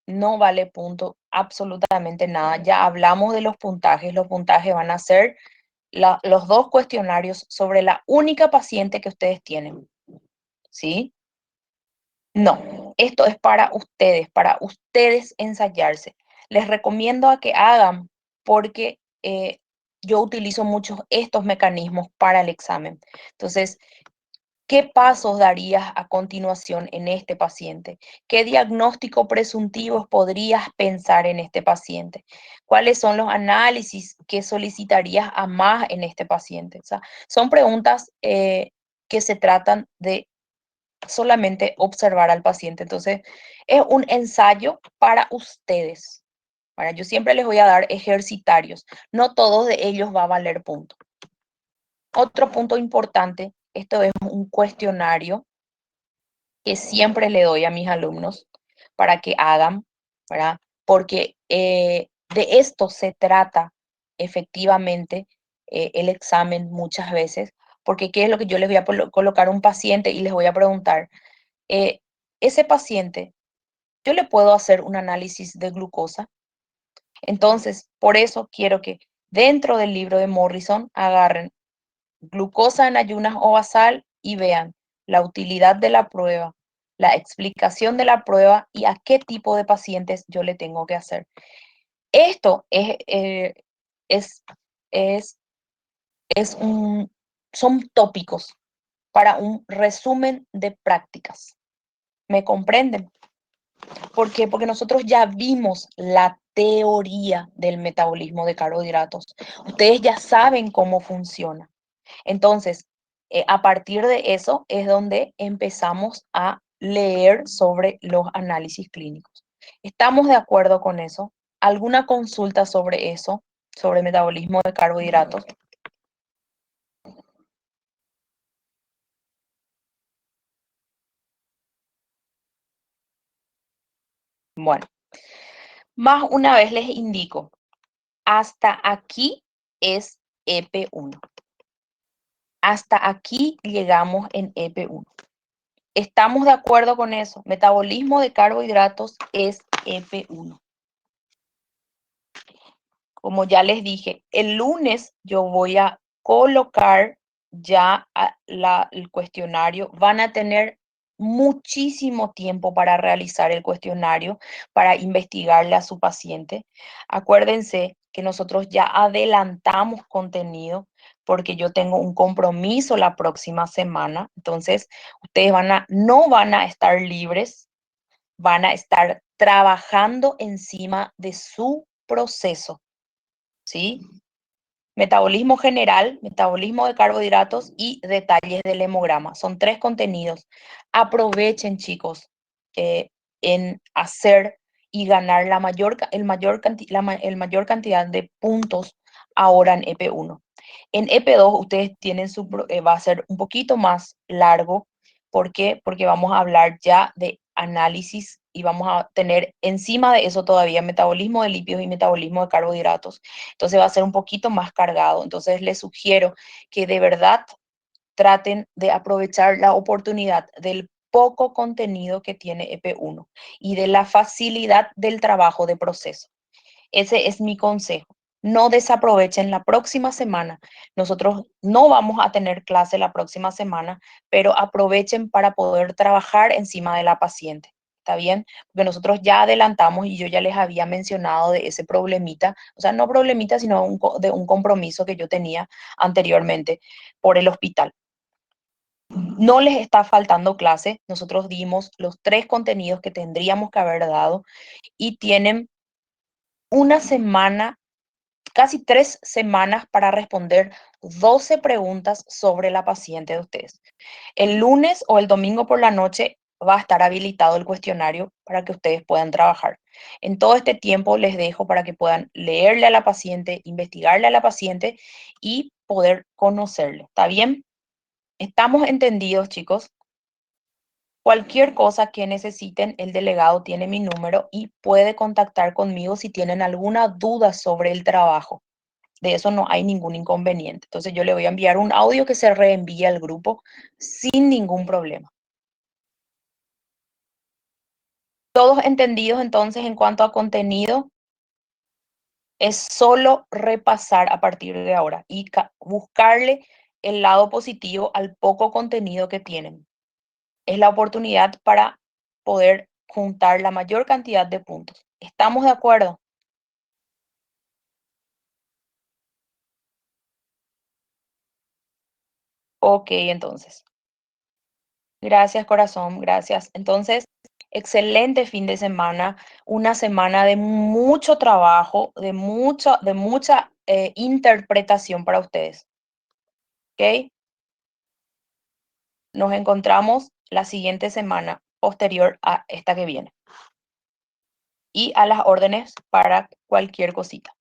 No vale punto absolutamente nada. Ya hablamos de los puntajes van a ser los dos cuestionarios sobre la única paciente que ustedes tienen, ¿sí? No, esto es para ustedes ensayarse. Les recomiendo a que hagan porque yo utilizo muchos estos mecanismos para el examen. Entonces, ¿qué pasos darías a continuación en este paciente? ¿Qué diagnóstico presuntivos podrías pensar en este paciente? ¿Cuáles son los análisis que solicitarías a más en este paciente? O sea, son preguntas que se tratan de solamente observar al paciente. Entonces, es un ensayo para ustedes. Para, yo siempre les voy a dar ejercitarios. No todos de ellos va a valer punto. Otro punto importante, esto es un cuestionario que siempre le doy a mis alumnos para que hagan, ¿verdad? Porque de esto se trata efectivamente el examen muchas veces, porque ¿qué es lo que yo les voy a colocar a un paciente y les voy a preguntar? Ese paciente, yo le puedo hacer un análisis de glucosa. Entonces, por eso quiero que dentro del libro de Morrison agarren glucosa en ayunas o basal y vean la utilidad de la prueba, la explicación de la prueba y a qué tipo de pacientes yo le tengo que hacer. Esto es, es, son tópicos para un resumen de prácticas. ¿Me comprenden? ¿Por qué? Porque nosotros ya vimos la teoría del metabolismo de carbohidratos. Ustedes ya saben cómo funciona. Entonces, a partir de eso es donde empezamos a leer sobre los análisis clínicos. ¿Estamos de acuerdo con eso? ¿Alguna consulta sobre eso, sobre metabolismo de carbohidratos? Bueno, más una vez les indico, hasta aquí es EP1. Hasta aquí llegamos en EP1. ¿Estamos de acuerdo con eso? Metabolismo de carbohidratos es EP1. Como ya les dije, el lunes yo voy a colocar ya el cuestionario. Van a tener muchísimo tiempo para realizar el cuestionario, para investigarle a su paciente. Acuérdense que nosotros ya adelantamos contenido porque yo tengo un compromiso la próxima semana. Entonces, ustedes no van a estar libres, van a estar trabajando encima de su proceso. ¿Sí? Metabolismo general, metabolismo de carbohidratos y detalles del hemograma. Son 3 contenidos. Aprovechen, chicos, en hacer y ganar el mayor cantidad de puntos ahora en EP1. En EP2 ustedes tienen va a ser un poquito más largo. ¿Por qué? Porque vamos a hablar ya de análisis y vamos a tener encima de eso todavía metabolismo de lípidos y metabolismo de carbohidratos. Entonces va a ser un poquito más cargado. Entonces les sugiero que de verdad traten de aprovechar la oportunidad del poco contenido que tiene EP1 y de la facilidad del trabajo de proceso. Ese es mi consejo. No desaprovechen la próxima semana. Nosotros no vamos a tener clase la próxima semana, pero aprovechen para poder trabajar encima de la paciente. ¿Está bien? Porque nosotros ya adelantamos y yo ya les había mencionado de ese problemita, o sea, no problemita, sino de un compromiso que yo tenía anteriormente por el hospital. No les está faltando clase. Nosotros dimos los 3 contenidos que tendríamos que haber dado y tienen una semana, casi 3 semanas para responder 12 preguntas sobre la paciente de ustedes. El lunes o el domingo por la noche va a estar habilitado el cuestionario para que ustedes puedan trabajar. En todo este tiempo les dejo para que puedan leerle a la paciente, investigarle a la paciente y poder conocerle. ¿Está bien? ¿Estamos entendidos, chicos? Cualquier cosa que necesiten, el delegado tiene mi número y puede contactar conmigo si tienen alguna duda sobre el trabajo. De eso no hay ningún inconveniente. Entonces yo le voy a enviar un audio que se reenvíe al grupo sin ningún problema. Todos entendidos entonces en cuanto a contenido, es solo repasar a partir de ahora y buscarle el lado positivo al poco contenido que tienen. Es la oportunidad para poder juntar la mayor cantidad de puntos. ¿Estamos de acuerdo? Ok, entonces. Gracias, corazón, gracias. Entonces, excelente fin de semana, una semana de mucho trabajo, de mucha interpretación para ustedes. ¿Ok? Nos encontramos la siguiente semana posterior a esta que viene y a las órdenes para cualquier cosita.